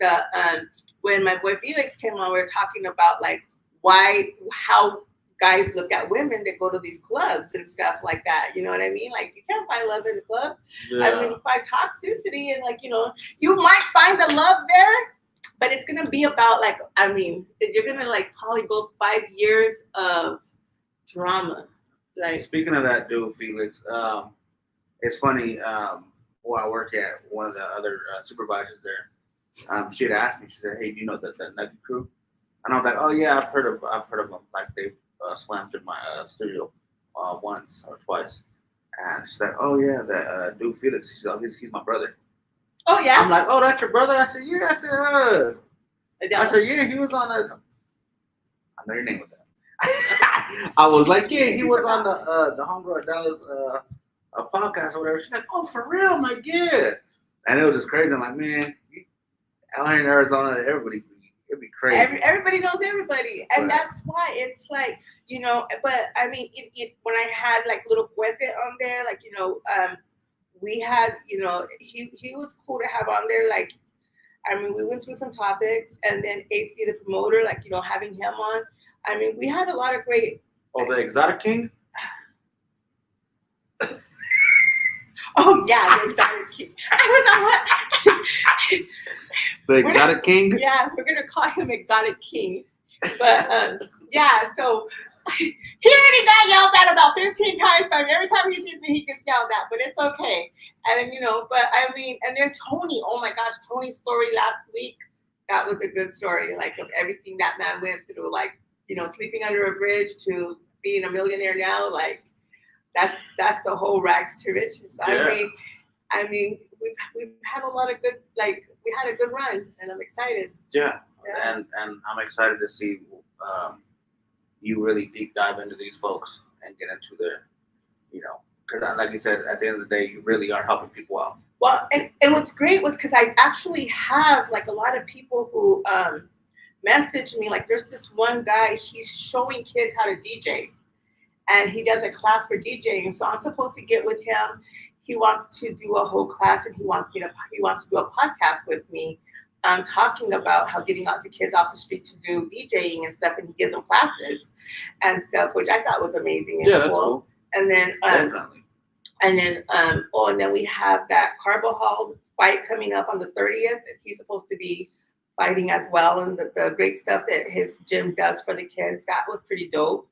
Speaker 3: when my boy Felix came on, we were talking about like how guys look at women that go to these clubs and stuff like that. You know what I mean? Like, you can't find love in the club. Yeah. I mean, you find toxicity and like, you might find the love there, but it's going to be about like, I mean, you're going to like probably go 5 years of drama. Like,
Speaker 2: speaking of that dude, Felix, it's funny, where I work at, one of the other supervisors there, she had asked me. She said, "Hey, do you know that Nugget Crew?" And I was like, "Oh yeah, I've heard of them. Like they slammed in my studio once or twice." And she's like, "Oh yeah, that dude Felix. He's my brother."
Speaker 3: Oh yeah.
Speaker 2: I'm like, "Oh, that's your brother?" I said, "Yeah."
Speaker 3: Adela.
Speaker 2: I said, "Yeah, he was on a." I know your name with that. I was like, "Yeah, he was on the Homegirl Adela's a podcast or whatever." She's like, "Oh, for real?" I'm like, "Yeah." And it was just crazy. I'm like, "Man, out here in Arizona, it'd be crazy."
Speaker 3: Everybody knows everybody, and
Speaker 2: Right.
Speaker 3: that's why it's like, But I mean, when I had like little Cuete on there, like we had, he was cool to have on there. Like, I mean, we went through some topics, and then AC the promoter, like having him on. I mean, we had a lot of great.
Speaker 2: Oh, the Exotic King.
Speaker 3: Oh yeah, the Exotic King. I was on what?
Speaker 2: The Exotic King.
Speaker 3: Yeah, we're gonna call him Exotic King. But yeah, so he already got yelled at about 15 times. But every time he sees me, he gets yelled at. But it's okay. And then but I mean, and then Tony. Oh my gosh, Tony's story last week. That was a good story. Like of everything that man went through. Like sleeping under a bridge to being a millionaire now. Like that's the whole rags to riches.
Speaker 2: Yeah.
Speaker 3: I mean, we've had a lot of good, like we had a good run, and I'm excited.
Speaker 2: Yeah.
Speaker 3: Yeah.
Speaker 2: And I'm excited to see you really deep dive into these folks and get into their, because like you said, at the end of the day, you really are helping people out.
Speaker 3: Well, and what's great was because I actually have like a lot of people who message me. Like there's this one guy, he's showing kids how to DJ, and he does a class for DJing. So I'm supposed to get with him. He wants to do a whole class, and he wants to do a podcast with me, talking about how getting out the kids off the street to do DJing and stuff, and he gives them classes and stuff, which I thought was amazing and
Speaker 2: That's cool.
Speaker 3: And then
Speaker 2: Definitely.
Speaker 3: and then we have that Carbajal fight coming up on the 30th. He's supposed to be fighting as well, and the great stuff that his gym does for the kids, that was pretty dope.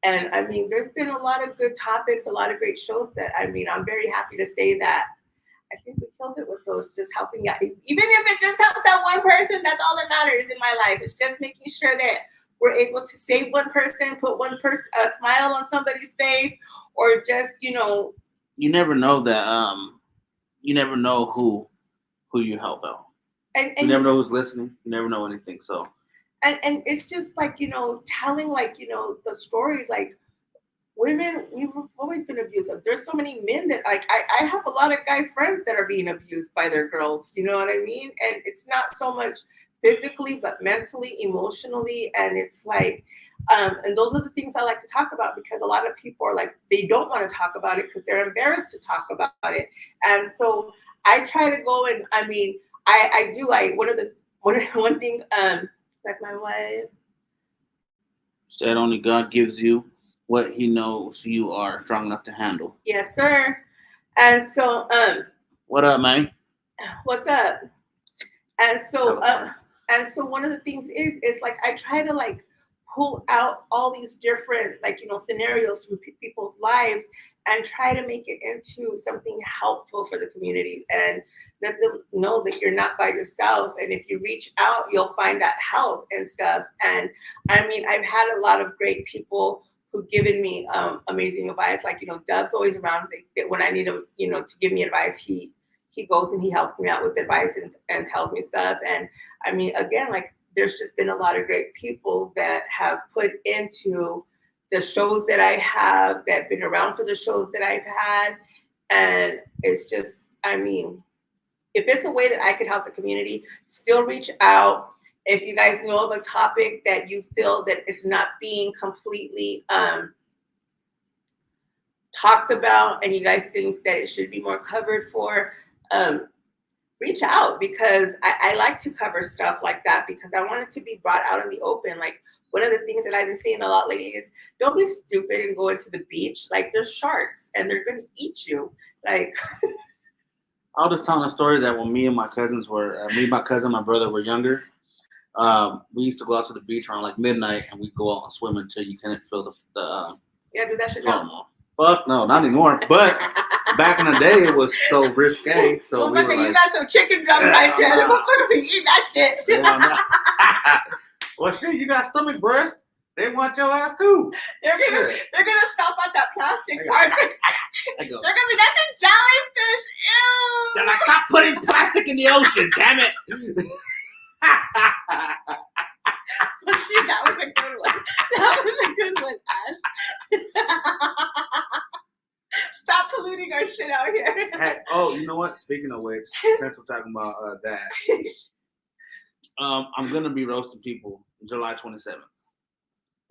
Speaker 3: And I mean, there's been a lot of good topics, a lot of great shows that, I mean, I'm very happy to say that I think we killed it with those, just helping out. Even if it just helps out one person, that's all that matters in my life. It's just making sure that we're able to save one person, put one person, a smile on somebody's face, or just,
Speaker 2: You never know that, you never know who you help out.
Speaker 3: And
Speaker 2: you never know who's listening. You never know anything. So.
Speaker 3: And it's just like, telling like, the stories, like women, we've always been abused. There's so many men that like, I have a lot of guy friends that are being abused by their girls. You know what I mean? And it's not so much physically, but mentally, emotionally. And it's like, and those are the things I like to talk about, because a lot of people are like, they don't want to talk about it because they're embarrassed to talk about it. And so I try to go, and I mean, one thing, like my wife
Speaker 2: said, only God gives you what he knows you are strong enough to handle.
Speaker 3: Yes, sir. And so,
Speaker 2: what up, man?
Speaker 3: What's up? And so, one of the things is like I try to like pull out all these different like scenarios from people's lives and try to make it into something helpful for the community, and let them know that you're not by yourself. And if you reach out, you'll find that help and stuff. And I mean, I've had a lot of great people who've given me amazing advice. Like, Dove's always around. When I need him, to give me advice, he goes and he helps me out with advice and tells me stuff. And I mean, again, like there's just been a lot of great people that have put into the shows that I have, that been around for the shows that I've had. And it's just, I mean, if it's a way that I could help the community, still reach out. If you guys know of a topic that you feel that it's not being completely talked about, and you guys think that it should be more covered for, reach out, because I like to cover stuff like that, because I want it to be brought out in the open. Like one of the things that I've been seeing a lot lately is don't be stupid and go into the beach. Like there's sharks and they're going to eat you. Like...
Speaker 2: I was just telling a story that when me and my cousin, my brother were younger, we used to go out to the beach around like midnight, and we'd go out and swim until you couldn't feel the
Speaker 3: yeah, do that shit
Speaker 2: no. Fuck no, not anymore. But back in the day, it was so risque. So we were
Speaker 3: Motherfucker, you
Speaker 2: like,
Speaker 3: got some chicken drums right there. The motherfucker be eating that shit.
Speaker 2: well, shit, you got stomach breast. They want your ass too.
Speaker 3: They're gonna stop at that plastic
Speaker 2: I
Speaker 3: part.
Speaker 2: go.
Speaker 3: They're gonna be, that's a jellyfish. Ew.
Speaker 2: They're like, stop putting plastic in the ocean, damn it.
Speaker 3: That was a good one. That was a good one, Ash. Stop polluting our shit out here.
Speaker 2: Hey, oh, you know what? Speaking of which, since we're talking about that, I'm gonna be roasting people July 27th.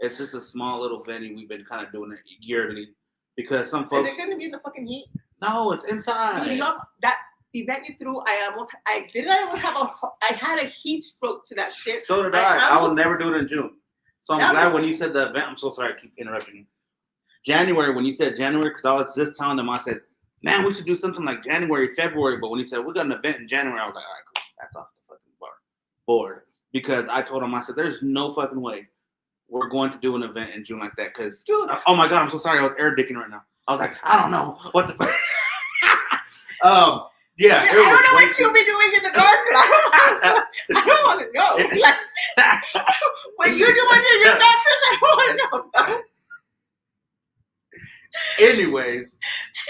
Speaker 2: It's just a small little venue. We've been kind of doing it yearly because some folks.
Speaker 3: Is it gonna be in the fucking heat?
Speaker 2: No, it's inside.
Speaker 3: Dude, you know that event you threw? I had a heat stroke to that shit.
Speaker 2: So did I. I will never do it in June. So I'm glad when you said the event. I'm so sorry I keep interrupting you. January, when you said January, because I was just telling them, I said, man, we should do something like January, February. But when you said we got an event in January, I was like, all right, cool. That's off the fucking board. Because I told them, I said, there's no fucking way we're going to do an event in June like that. Because, oh my God, I'm so sorry. I was air dicking right now. I was like, I don't know what the fuck. Yeah,
Speaker 3: I don't know what you'll be doing in the dark, but I don't want to know. Like, what you do under your mattress, I don't want to know about.
Speaker 2: Anyways,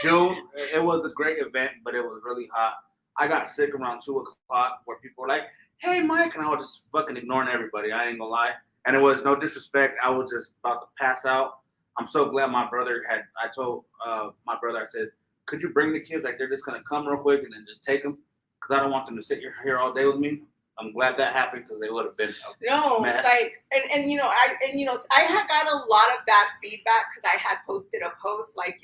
Speaker 2: June, it was a great event, but it was really hot. I got sick around 2 o'clock where people were like, hey, Mike, and I was just fucking ignoring everybody. I ain't gonna lie. And it was no disrespect. I was just about to pass out. I'm so glad my brother I told my brother, I said, could you bring the kids? Like, they're just going to come real quick and then just take them? Because I don't want them to sit here all day with me. I'm glad that happened because they would have been a mess.
Speaker 3: Like, I had got a lot of that feedback because I had posted a post like,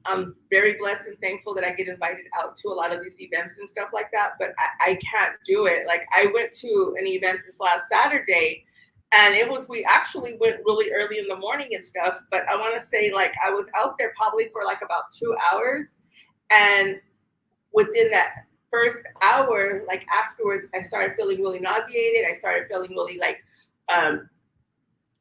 Speaker 3: I'm very blessed and thankful that I get invited out to a lot of these events and stuff like that, but I can't do it. Like, I went to an event this last Saturday, and we actually went really early in the morning and stuff, but I want to say, like, I was out there probably for like about 2 hours, and within that first hour, like afterwards, I started feeling really nauseated. I started feeling really like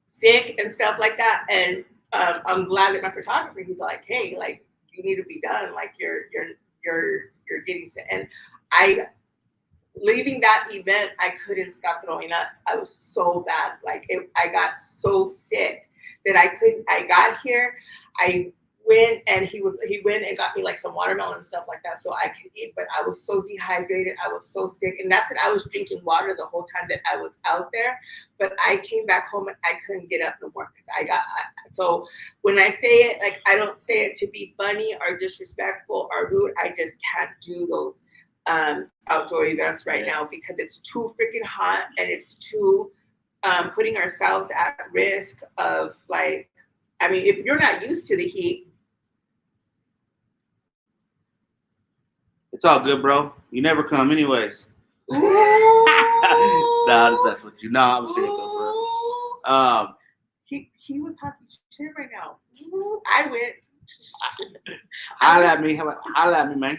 Speaker 3: sick and stuff like that, and I'm glad that my photographer, he's like, hey, like, you need to be done. Like, you're getting sick. And leaving that event, I couldn't stop throwing up. I was so bad. Like, I got so sick that I got here. I went and he went and got me like some watermelon and stuff like that so I could eat, but I was so dehydrated. I was so sick. And that's that I was drinking water the whole time that I was out there. But I came back home and I couldn't get up no more because so when I say it, like, I don't say it to be funny or disrespectful or rude. I just can't do those outdoor events right now because it's too freaking hot and it's too putting ourselves at risk of, like, I mean, if you're not used to the heat.
Speaker 2: It's all good, bro. You never come anyways. Nah, that's what you know. I'm serious though, bro.
Speaker 3: He was talking shit right now. I went.
Speaker 2: Holla at me, man.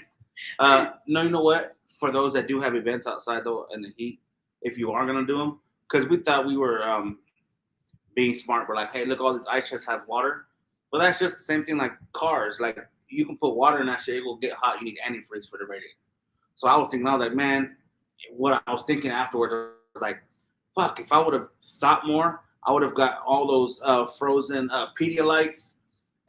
Speaker 2: No, you know what? For those that do have events outside though in the heat, if you are gonna do them, because we thought we were being smart. We're like, hey, look, all these ice chests have water, but that's just the same thing like cars. Like, you can put water in that shit, it will get hot. You need antifreeze for the radiator. So I was like, man, what I was thinking afterwards was like, fuck, if I would have thought more, I would have got all those frozen Pedialites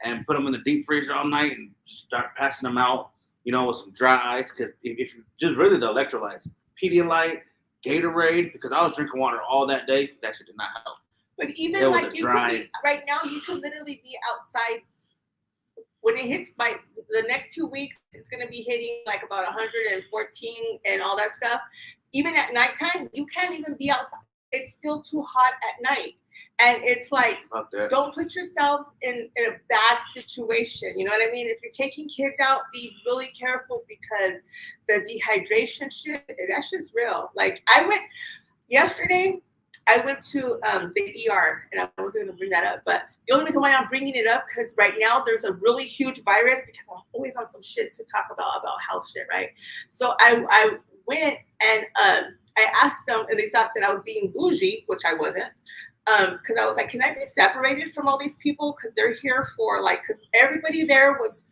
Speaker 2: and put them in the deep freezer all night and start passing them out, with some dry ice. Because if you just really the electrolytes, Pedialyte, Gatorade, because I was drinking water all that day, that shit did not help.
Speaker 3: But even like right now, you could literally be outside. When it hits by the next 2 weeks, it's going to be hitting like about 114 and all that stuff. Even at nighttime, you can't even be outside. It's still too hot at night. And it's like, don't put yourselves in a bad situation. You know what I mean? If you're taking kids out, be really careful because the dehydration shit, that shit's real. Like, yesterday, I went to the ER, and I wasn't going to bring that up, but the only reason why I'm bringing it up, because right now there's a really huge virus, because I'm always on some shit to talk about health shit, right? So I went and I asked them, and they thought that I was being bougie, which I wasn't, because I was like, can I be separated from all these people? Because they're here for like, because everybody there was.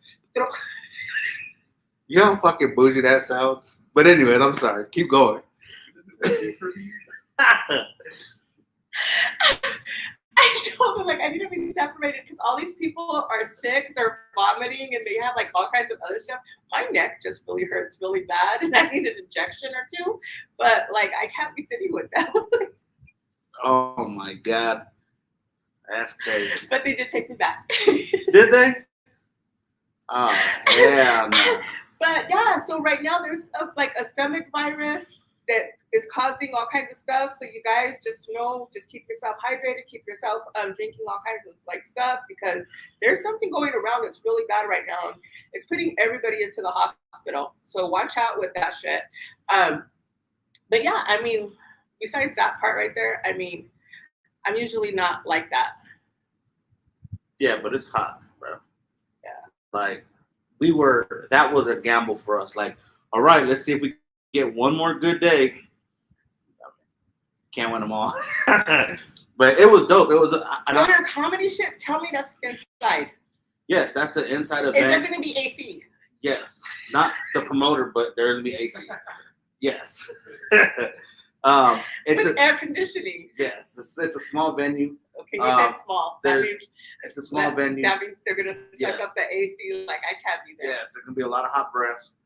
Speaker 2: You know how fucking bougie that sounds? But anyways, I'm sorry. Keep going.
Speaker 3: I told them like I need to be separated because all these people are sick, they're vomiting, and they have like all kinds of other stuff. My neck just really hurts really bad, and I need an injection or two. But like I can't be sitting with them.
Speaker 2: Oh my god, that's crazy.
Speaker 3: But they did take me back.
Speaker 2: Did they? Oh yeah, no.
Speaker 3: But yeah, so right now there's like a stomach virus that is causing all kinds of stuff. So you guys just know, just keep yourself hydrated, keep yourself drinking all kinds of like stuff because there's something going around that's really bad right now. And it's putting everybody into the hospital. So watch out with that shit. But yeah, I mean, besides that part right there, I mean, I'm usually not like that.
Speaker 2: Yeah, but it's hot, bro.
Speaker 3: Yeah.
Speaker 2: Like that was a gamble for us. Like, all right, let's see if we get one more good day. Can't win them all. But it was dope. It was
Speaker 3: So your comedy shit, tell me that's inside.
Speaker 2: Yes, that's an inside event.
Speaker 3: Is there going to be AC?
Speaker 2: Yes. Not the promoter, but there's going to be AC. Yes. It's
Speaker 3: with air conditioning.
Speaker 2: Yes. It's a small venue.
Speaker 3: Okay, you said small. That means
Speaker 2: it's a small venue.
Speaker 3: That means they're going to suck up the AC like I can't be there.
Speaker 2: Yes, there's going to be a lot of hot breaths.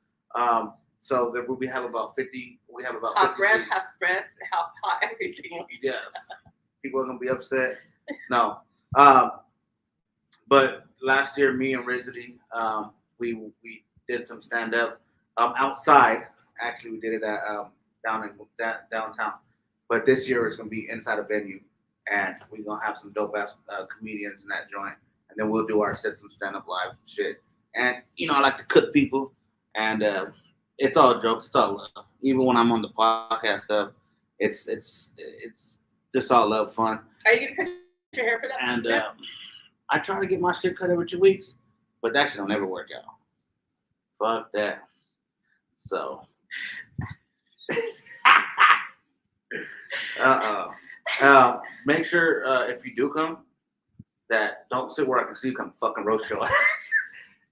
Speaker 2: So there we have about 50. We have about
Speaker 3: hot
Speaker 2: 50
Speaker 3: breath,
Speaker 2: seats.
Speaker 3: hot breath, hot everything.
Speaker 2: Yes, people are gonna be upset. No, but last year, me and Rizzy, we did some stand up outside. Actually, we did it at downtown. But this year it's gonna be inside a venue, and we're gonna have some dope ass comedians in that joint, and then we'll do our some stand up live shit. And I like to cook people, and it's all jokes. It's all love. Even when I'm on the podcast stuff, it's just all love, fun.
Speaker 3: Are you gonna cut your hair for that?
Speaker 2: And I try to get my shit cut every 2 weeks, but that shit don't ever work out. Fuck that. So, make sure if you do come, that don't sit where I can see you come fucking roast your ass.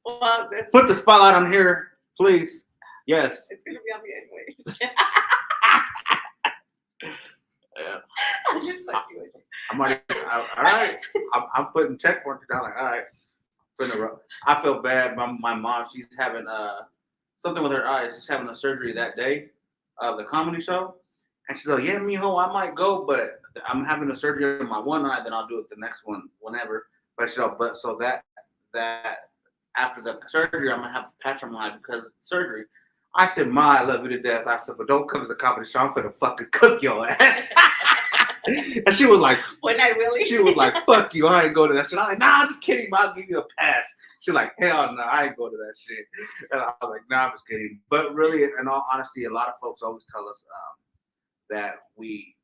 Speaker 3: Well,
Speaker 2: put the spotlight on here, please. Yes.
Speaker 3: It's gonna be on me anyway.
Speaker 2: Yeah.
Speaker 3: I'm just like you.
Speaker 2: I'm already, all right. I'm putting check marks down. Like, all right. I feel bad. My mom, she's having something with her eyes. She's having a surgery that day of the comedy show, and she's like, "Yeah, mijo, I might go, but I'm having a surgery on my one eye. Then I'll do it the next one whenever." But so that after the surgery, I'm gonna have a patch on my eye because of the surgery. I said, "Ma, I love you to death." I said, "But don't come to the comedy show. I'm finna fucking cook your ass." And she was like,
Speaker 3: "When I really?"
Speaker 2: She was like, "Fuck you, I ain't go to that shit." I'm like, "Nah, I'm just kidding. I'll give you a pass." She's like, "Hell no, I ain't go to that shit." And I was like, "Nah, I'm just kidding." But really, in all honesty, a lot of folks always tell us that we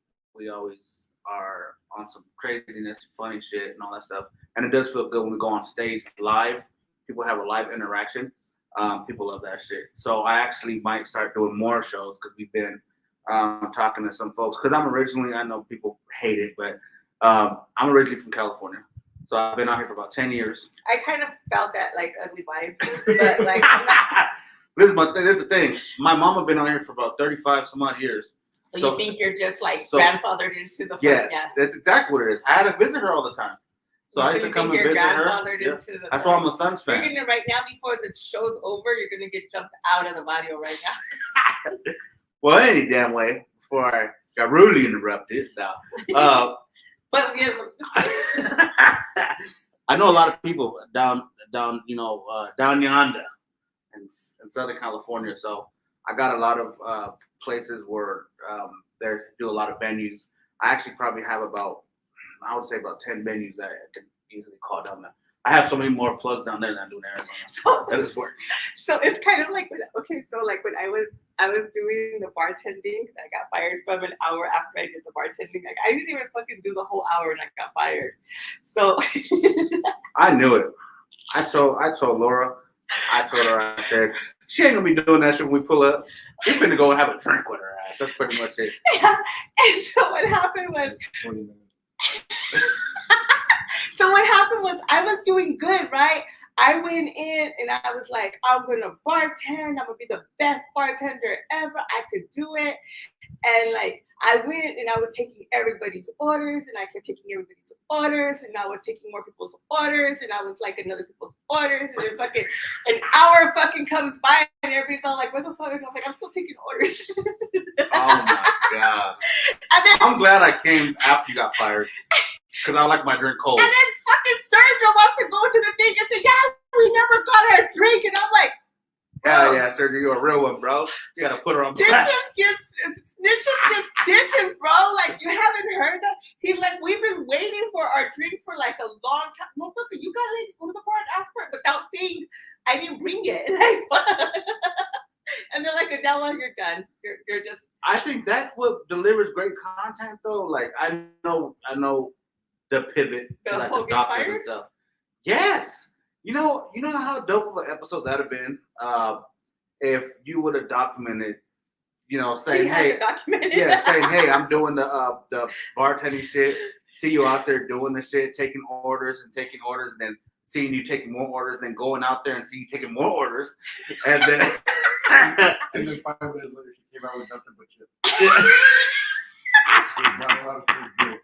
Speaker 2: always are on some craziness, funny shit, and all that stuff. And it does feel good when we go on stage live. People have a live interaction. People love that shit. So I actually might start doing more shows because we've been talking to some folks. Because I know people hate it, but I'm originally from California. So I've been out here for about 10 years.
Speaker 3: I kind of felt that like ugly vibe. But like,
Speaker 2: This is the thing. My mama been out here for about 35 some odd years.
Speaker 3: So you think you're just like grandfathered into the
Speaker 2: yes,
Speaker 3: yeah.
Speaker 2: That's exactly what it is. I had to visit her all the time. So I used to come and visit her. Yeah. That's why I'm a Suns fan.
Speaker 3: You're gonna right now before the show's over, you're gonna get jumped out of the video right now.
Speaker 2: Well, any damn way before I got rudely interrupted. Now,
Speaker 3: but yeah,
Speaker 2: I know a lot of people down yonder in Southern California. So I got a lot of places where they do a lot of venues. I actually probably have I would say about 10 venues that I can easily call down there. I have so many more plugs down there than I do in Arizona. So that is work.
Speaker 3: So it's kind of like when I was doing the bartending, I got fired from an hour after I did the bartending. Like I didn't even fucking do the whole hour and I got fired. So
Speaker 2: I knew it. I told Laura. I told her, I said, she ain't gonna be doing that shit when we pull up. We're finna go and have a drink with her ass. That's pretty much it.
Speaker 3: Yeah. And so what happened was So what happened was I was doing good, right? I went in and I was like, I'm gonna bartend. I'm gonna be the best bartender ever. I could do it. And like I went and I was taking everybody's orders and I kept taking everybody's orders and I was taking more people's orders and I was like another people's orders and then fucking an hour fucking comes by and everybody's all like, what the fuck? And I was like, I'm still taking orders.
Speaker 2: Oh my God.
Speaker 3: And then,
Speaker 2: I'm glad I came after you got fired. Because I like my drink cold.
Speaker 3: and then fucking Sergio wants to go to the thing and say, yeah, we never got our drink. And I'm like,
Speaker 2: Yeah, Sergio, you're a real one, bro. You gotta put her on blast.
Speaker 3: Snitches get stitches, bro. Like, you haven't heard that? He's like, we've been waiting for our drink for like a long time. Motherfucker, you gotta like go to the bar and ask for it without saying I didn't bring it. Like, and they're like, Adela, you're done. You're just.
Speaker 2: I think that's what delivers great content, though. Like, I know the pivot to like the doctors and stuff. Yes. You know how dope of an episode that'd have been if you would have documented, saying, hey, saying, hey, I'm doing the bartending shit. See you out there doing the shit, taking orders, and then seeing you taking more orders, then going out there and see you taking more orders, and then
Speaker 4: And then 5 minutes later, she came out with nothing but shit. She's not allowed to say good.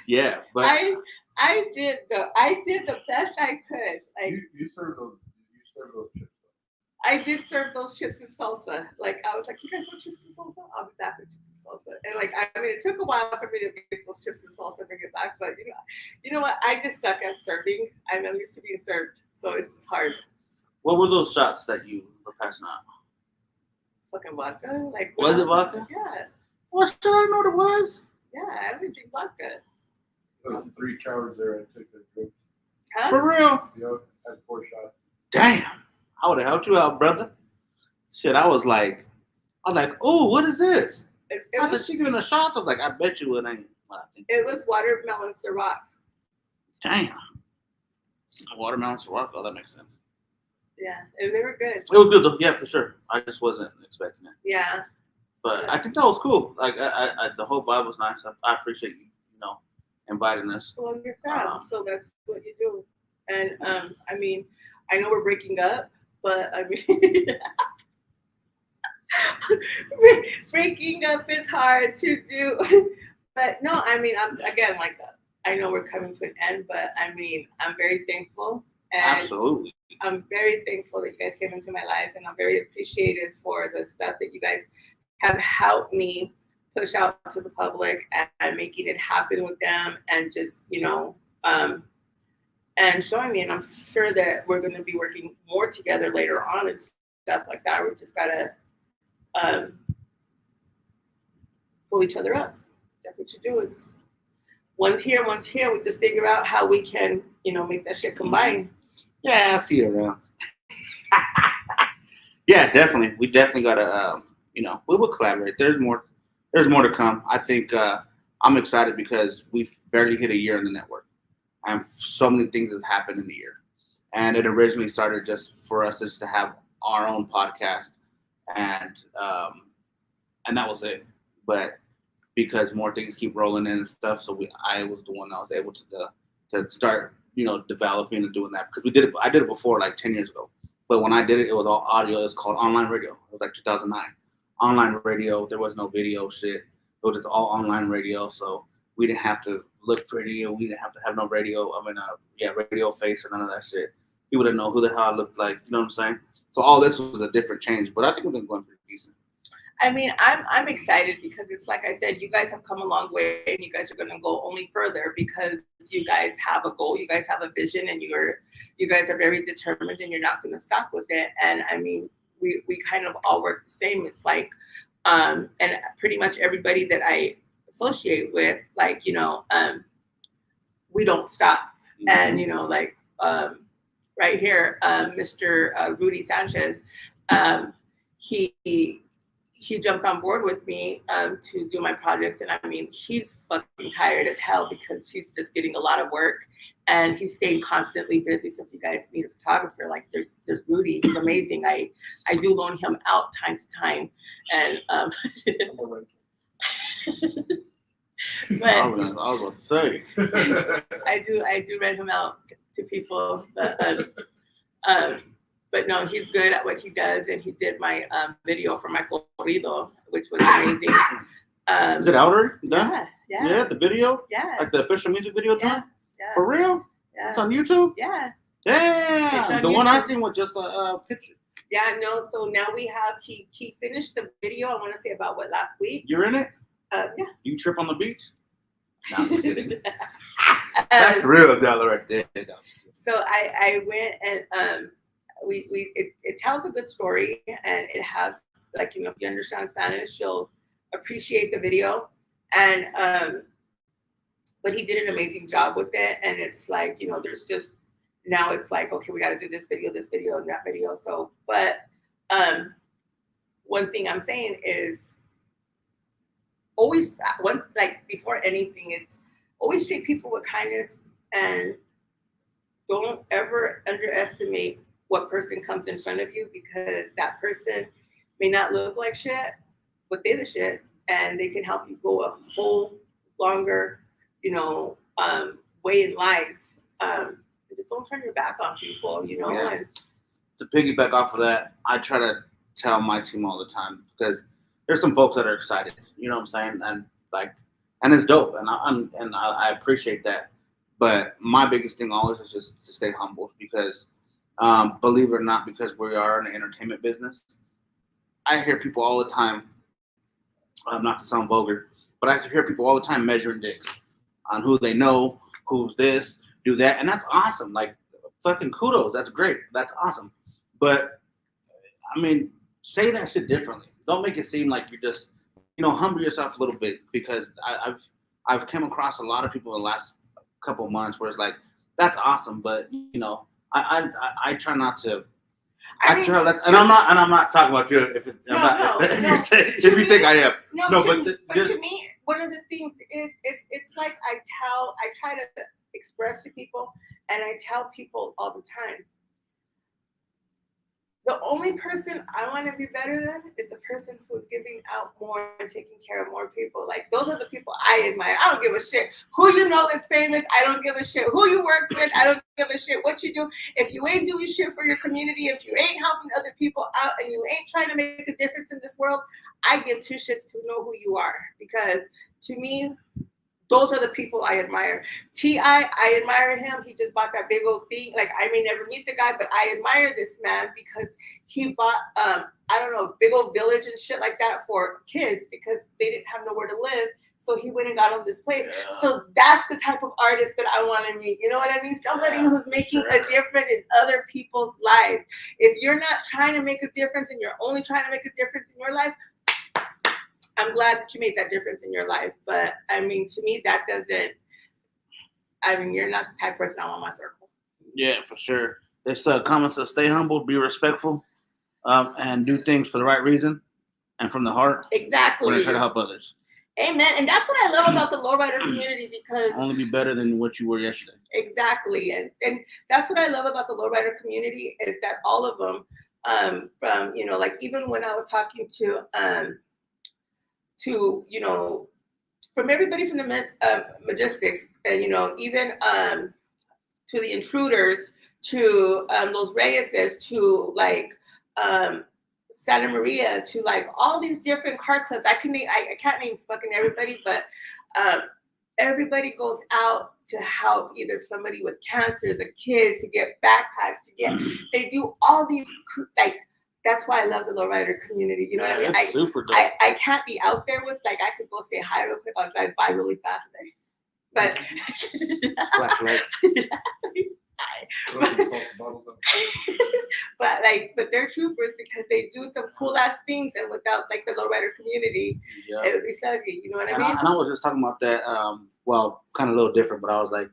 Speaker 2: Yeah, but
Speaker 3: I did the best I could. Like
Speaker 4: You serve those chips.
Speaker 3: I did serve those chips and salsa. Like I was like, you guys want chips and salsa? I'll be back with chips and salsa. And like I mean, it took a while for me to get those chips and salsa and bring it back. But you know what? I just suck at serving. I'm used to being served, so it's just hard.
Speaker 2: what were those shots that you were passing out?
Speaker 3: Fucking vodka. Like
Speaker 2: Was it vodka?
Speaker 3: Yeah.
Speaker 2: Well, shit, I didn't know what it was.
Speaker 3: Yeah, I didn't drink vodka.
Speaker 4: There was 3 cowards there and took their drinks.
Speaker 3: Huh?
Speaker 2: For real?
Speaker 4: Had 4 shots.
Speaker 2: Damn. I would have helped you out, brother. Shit, I was like, oh, what is this? I said, she giving us shots. I was like, I bet you it ain't what I think.
Speaker 3: It was watermelon Ciroc.
Speaker 2: Damn. Watermelon Ciroc. Oh, that makes sense.
Speaker 3: Yeah, they were good.
Speaker 2: It was good though. Yeah, for sure. I just wasn't expecting it.
Speaker 3: Yeah.
Speaker 2: But I think that was cool. Like, I the whole vibe was nice. I appreciate you, inviting us.
Speaker 3: Well, you're fat, so that's what you do. And I mean, I know we're breaking up, but I mean, breaking up is hard to do. But no, I mean, I'm again like I know we're coming to an end, but I mean, I'm very thankful. And
Speaker 2: Absolutely.
Speaker 3: I'm very thankful that you guys came into my life, and I'm very appreciative for the stuff that you guys have helped me push out to the public and making it happen with them, and just and showing me. And I'm sure that we're going to be working more together later on and stuff like that. We just gotta pull each other up. That's what you do. Is one's here. We just figure out how we can, make that shit combine.
Speaker 2: Yeah, I'll see you around. Yeah, definitely. We definitely gotta, we will collaborate. There's more to come. I think I'm excited because we've barely hit a year in the network, and so many things have happened in the year. And it originally started just for us just to have our own podcast, and that was it. But because more things keep rolling in and stuff, so I was the one that was able to start, developing and doing that, because I did it before like 10 years ago. But when I did it, it was all audio. It was called online radio. It was like 2009. Online radio. There was no video shit. It was just all online radio. So we didn't have to look pretty, or we didn't have to have no radio. Radio face or none of that shit. People didn't know who the hell I looked like. You know what I'm saying? So all this was a different change. But I think we've been going pretty decent.
Speaker 3: I mean, I'm excited because it's like I said, you guys have come a long way, and you guys are going to go only further because you guys have a goal, you guys have a vision, and you guys are very determined, and you're not going to stop with it. And I mean, we kind of all work the same. It's like, and pretty much everybody that I associate with, like, we don't stop. Mm-hmm. And right here, Mr. Rudy Sanchez, he jumped on board with me to do my projects. And I mean, he's fucking tired as hell because he's just getting a lot of work, and he's staying constantly busy. So if you guys need a photographer, like there's Rudy, he's amazing. I do loan him out time to time. And But
Speaker 2: I was about to say.
Speaker 3: I do rent him out to people, but no, he's good at what he does, and he did my video for my corrido, which was amazing.
Speaker 2: Is it out already? Done?
Speaker 3: Yeah,
Speaker 2: The video?
Speaker 3: yeah,
Speaker 2: Like the official music video done?
Speaker 3: yeah,
Speaker 2: For real?
Speaker 3: yeah,
Speaker 2: It's on YouTube?
Speaker 3: yeah.
Speaker 2: Damn!
Speaker 3: It's on
Speaker 2: The one I
Speaker 3: YouTube.
Speaker 2: seen was just a picture.
Speaker 3: Yeah, no. So now we have he finished the video. I want to say about last week.
Speaker 2: You're in it?
Speaker 3: Yeah.
Speaker 2: You trip on the beach? No, I'm just kidding.
Speaker 3: That's
Speaker 2: That's the real Adela right there.
Speaker 3: So I went and it tells a good story, and it has, like, if you understand Spanish, you'll appreciate the video. And but he did an amazing job with it, and it's like, there's just, now it's like, okay, we got to do this video, and that video. So, but one thing I'm saying is always before anything, it's always treat people with kindness, and don't ever underestimate what person comes in front of you, because that person may not look like shit, but they're the shit, and they can help you go a whole longer, way in life. Just don't turn your back on people,
Speaker 2: Yeah.
Speaker 3: And
Speaker 2: To piggyback off of that, I try to tell my team all the time, because there's some folks that are excited, you know what I'm saying, and it's dope, and I appreciate that. But my biggest thing always is just to stay humble, because believe it or not, because we are in the entertainment business, I hear people all the time, not to sound vulgar, but I hear people all the time measuring dicks on who they know, who's this, do that, and that's awesome. Like, fucking kudos, that's great, that's awesome. But I mean, say that shit differently. Don't make it seem like you're just, humble yourself a little bit, because I've come across a lot of people in the last couple of months where it's like, that's awesome, but I try not to. And I'm not talking about you. If you think I am.
Speaker 3: But to me, one of the things is it's like I try to express to people, and I tell people all the time, the only person I want to be better than is the person who's giving out more and taking care of more people. Like, those are the people I admire. I don't give a shit who that's famous. I don't give a shit who you work with. I don't give a shit what you do. If you ain't doing shit for your community, if you ain't helping other people out, and you ain't trying to make a difference in this world, I give two shits to know who you are. Because to me, those are the people I admire. T.I., I admire him. He just bought that big old thing. Like, I may never meet the guy, but I admire this man because he bought, big old village and shit like that for kids, because they didn't have nowhere to live. So he went and got them this place. Yeah. So that's the type of artist that I want to meet. You know what I mean? Somebody who's making a difference in other people's lives. If you're not trying to make a difference, and you're only trying to make a difference in your life, I'm glad that you made that difference in your life. But I mean, to me, that doesn't, you're not the type of person I want in my circle.
Speaker 2: Yeah, for sure. This comment says, stay humble, be respectful, and do things for the right reason and from the heart.
Speaker 3: Exactly.
Speaker 2: When I try to help others.
Speaker 3: Amen. And that's what I love about the lowrider community, because
Speaker 2: only be better than what you were yesterday.
Speaker 3: Exactly. And that's what I love about the lowrider community, is that all of them, from, like, even when I was talking to from everybody from the Majestics, and even to the Intruders, to Los Reyeses, to like Santa Maria, to like all these different car clubs. I can't name fucking everybody, but everybody goes out to help either somebody with cancer, the kids, to get backpacks, they do all these, like, that's why I love the lowrider community. You know what I mean?
Speaker 2: Super dope.
Speaker 3: I can't be out there with, like, I could go say hi real quick. I'll drive by really fast there. But
Speaker 2: flashlights.
Speaker 3: but they're troopers, because they do some cool ass things, and without like the lowrider community, it would be sucky. You know what I mean?
Speaker 2: And I was just talking about that. Well, kind of a little different, but I was like,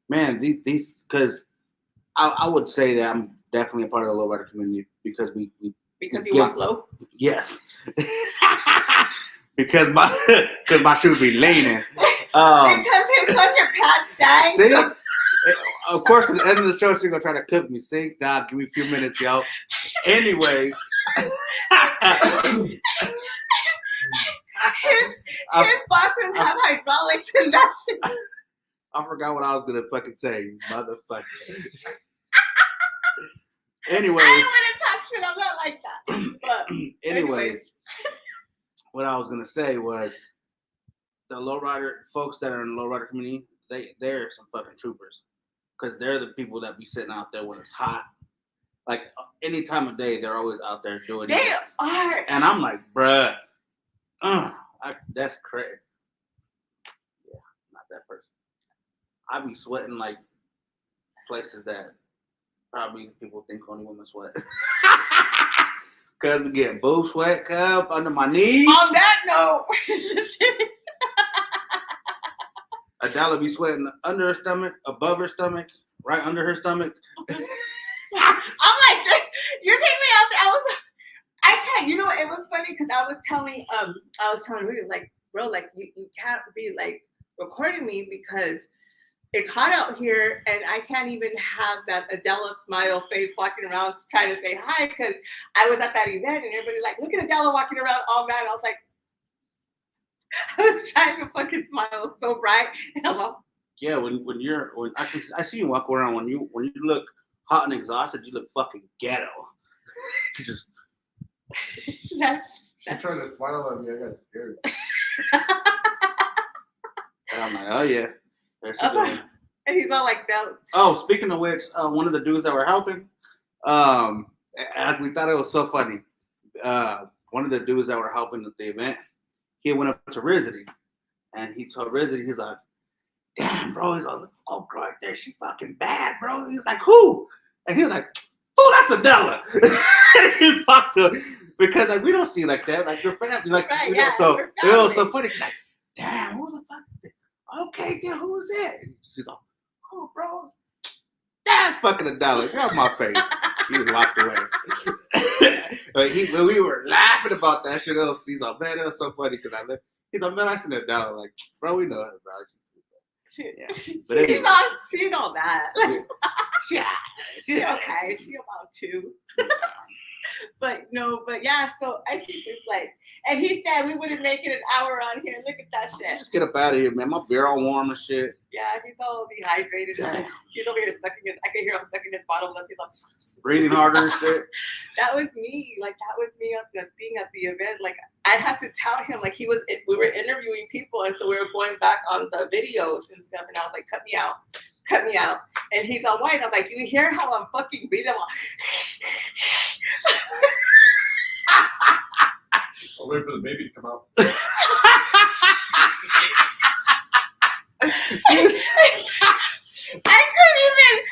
Speaker 2: man, these because I would say that I'm definitely a part of the lowrider community, because we
Speaker 3: walk low.
Speaker 2: Yes. because my shoes be leaning.
Speaker 3: Because his fucking pants sag.
Speaker 2: See. Of course, at the end of the show, she's gonna try to cook me. See, God, give me a few minutes, yo. Anyways,
Speaker 3: His boxers have hydraulics in that shit.
Speaker 2: I forgot what I was gonna fucking say, motherfucker. Anyways,
Speaker 3: I don't want to talk shit. I'm not like that. But
Speaker 2: anyways, what I was gonna say was the lowrider folks that are in the lowrider community, they're some fucking troopers, because they're the people that be sitting out there when it's hot. Like any time of day, they're always out there doing.
Speaker 3: They are,
Speaker 2: and I'm like, bruh, that's crazy. Yeah, not that person. I be sweating like places that probably people think only women sweat. Cause we getting boob sweat cup under my knees.
Speaker 3: On that note,
Speaker 2: Adela be sweating under her stomach, above her stomach, right under her stomach.
Speaker 3: I'm like, you take me out there. I can't. You know, it was funny because I was telling Rudy, like, bro, like you can't be like recording me because it's hot out here and I can't even have that Adela smile face walking around trying to say hi, because I was at that event and everybody like, look at Adela walking around all mad. I was like, I was trying to fucking smile so bright.
Speaker 2: Yeah, when I see you walk around, when you look hot and exhausted, you look fucking ghetto. You just
Speaker 4: She tried to smile at me. I got scared.
Speaker 2: and I'm like, oh yeah.
Speaker 3: And he's all like that.
Speaker 2: Oh, speaking of which, one of the dudes that were helping, we thought it was so funny. One of the dudes that were helping at the event, he went up to Rizzy, and he told Rizzy, he's like, damn, bro. He's like, oh, girl right there, she fucking bad, bro. He's like, who? And he was like, oh, that's Adela. He talked to her, because like we don't see like that, like your family, like
Speaker 3: right,
Speaker 2: you
Speaker 3: yeah,
Speaker 2: know, so it
Speaker 3: family.
Speaker 2: was so funny. Like, damn, who the fuck? Okay, then who is it? And she's like, oh, bro, that's fucking Adela. Get out my face. He walked away. But we were laughing about that shit. He's like, man, it was so funny because I left. He's like, man, I seen Adela. Like, bro, we know her, bro. But anyway,
Speaker 3: she know that. Like,
Speaker 2: she
Speaker 3: okay. She about to. But yeah, so I think it's like, and he said we wouldn't make it an hour on here. Look at that shit.
Speaker 2: Just get up out of here, man. My beer all warm and shit.
Speaker 3: Yeah, he's all dehydrated. He's over here sucking I can hear him sucking his bottle up. He's like
Speaker 2: breathing harder and shit.
Speaker 3: That was me. Like that was me at the thing at the event. Like I had to tell him, like we were interviewing people, and so we were going back on the videos and stuff, and I was like, cut me out. And he's all white. And I was like, do you hear how I'm fucking breathing?
Speaker 4: I'll wait for the baby to come out.
Speaker 3: I couldn't even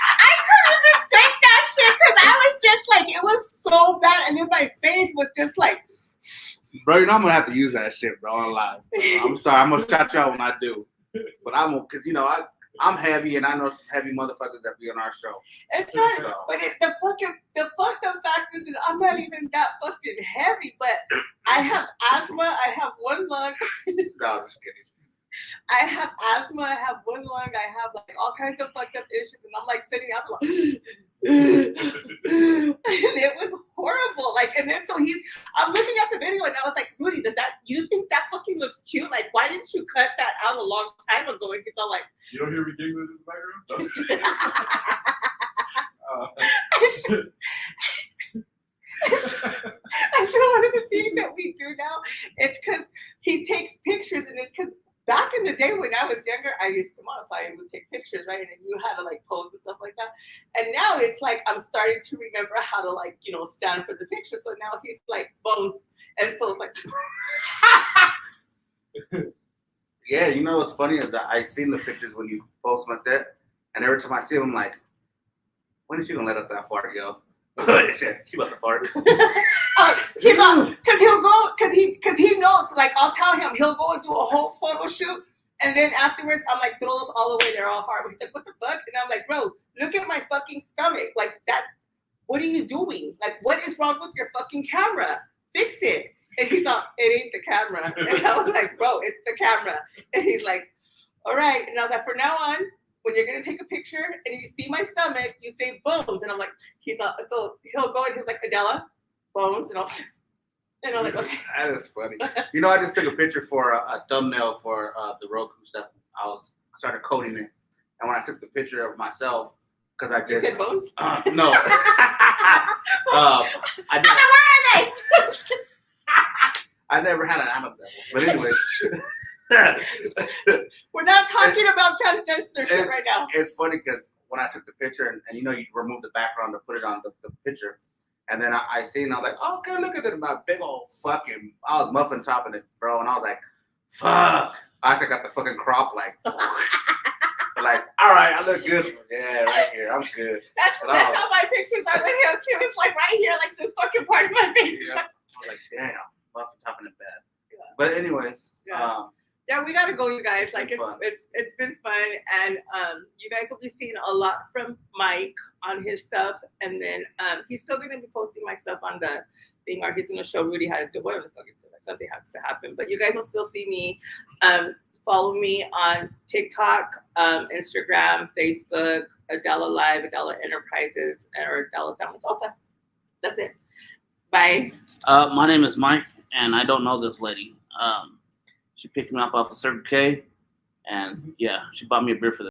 Speaker 3: think that shit because I was just like, it was so bad, and then my face was just like.
Speaker 2: Bro, you know I'm gonna have to use that shit, bro, on live. I'm sorry, I'm gonna shout you out when I do, but I won't, because I'm heavy, and I know some heavy motherfuckers that be on our show.
Speaker 3: It's not, but the fucked up fact is I'm not even that fucking heavy, but I have asthma, I have one lung.
Speaker 2: No, I'm just kidding.
Speaker 3: I have asthma, I have one lung, I have like all kinds of fucked up issues, and I'm like sitting out like, and it was horrible. Like, and then so I'm looking at the video, and I was like, Rudy, you think that fucking looks cute? Like, why didn't you cut that out a long time ago? And he's all like,
Speaker 4: you don't hear me giggling in the background?
Speaker 3: I feel one of the things that we do now, it's because he takes pictures, and it's because back in the day when I was younger, I used to model, so I would take pictures, right? And you had to like pose and stuff like that. And now it's like I'm starting to remember how to like, stand for the picture. So now he's like bones. And so it's like
Speaker 2: Yeah, you know what's funny is I seen the pictures when you post like that, and every time I see them, I'm like, when is she gonna let up that fart, yo? Shit, she about to fart.
Speaker 3: Because he knows, like, I'll tell him, he'll go and do a whole photo shoot, and then afterwards, I'm like, throw those all away, they're all hard. He's like, what the fuck? And I'm like, bro, look at my fucking stomach. Like, that, what are you doing? Like, what is wrong with your fucking camera? Fix it. And he's like, it ain't the camera. And I was like, bro, it's the camera. And he's like, all right. And I was like, from now on, when you're going to take a picture and you see my stomach, you say bones. And I'm like, so he'll go and he's like, Adela, bones. And I'm like, okay.
Speaker 2: That is funny. You know, I just took a picture for a thumbnail for the Roku stuff. I was started coding it, and when I took the picture of myself, because I
Speaker 3: You
Speaker 2: did.
Speaker 3: said bones?
Speaker 2: No. I did.
Speaker 3: Where are they?
Speaker 2: I never had an animal, but anyways.
Speaker 3: We're not talking about transgender shit right now.
Speaker 2: It's funny because when I took the picture, and you know, you remove the background to put it on the picture, and then I seen, I was like, oh, okay, look at it, my big old fucking, I was muffin topping it, bro, and I was like, fuck, I got the fucking crop, like, all right, I look good, yeah, right here, I'm good.
Speaker 3: That's how my pictures are with him too. It's like right here, like this fucking part of my face.
Speaker 2: Yeah. I was like, damn, muffin topping it bad. Yeah. But anyways,
Speaker 3: yeah, we gotta go, you guys. Like
Speaker 2: it's
Speaker 3: been fun, and you guys will be seeing a lot from Mike on his stuff, and then he's still gonna be posting my stuff on the thing, or he's gonna show Rudy how to do whatever the fuck it's like. Something has to happen, but you guys will still see me. Follow me on TikTok, Instagram, Facebook, Adela Live, Adela Enterprises, or Adela Family Salsa. That's it. Bye.
Speaker 2: My name is Mike, and I don't know this lady. She picked me up off of Circle K, and yeah, she bought me a beer for the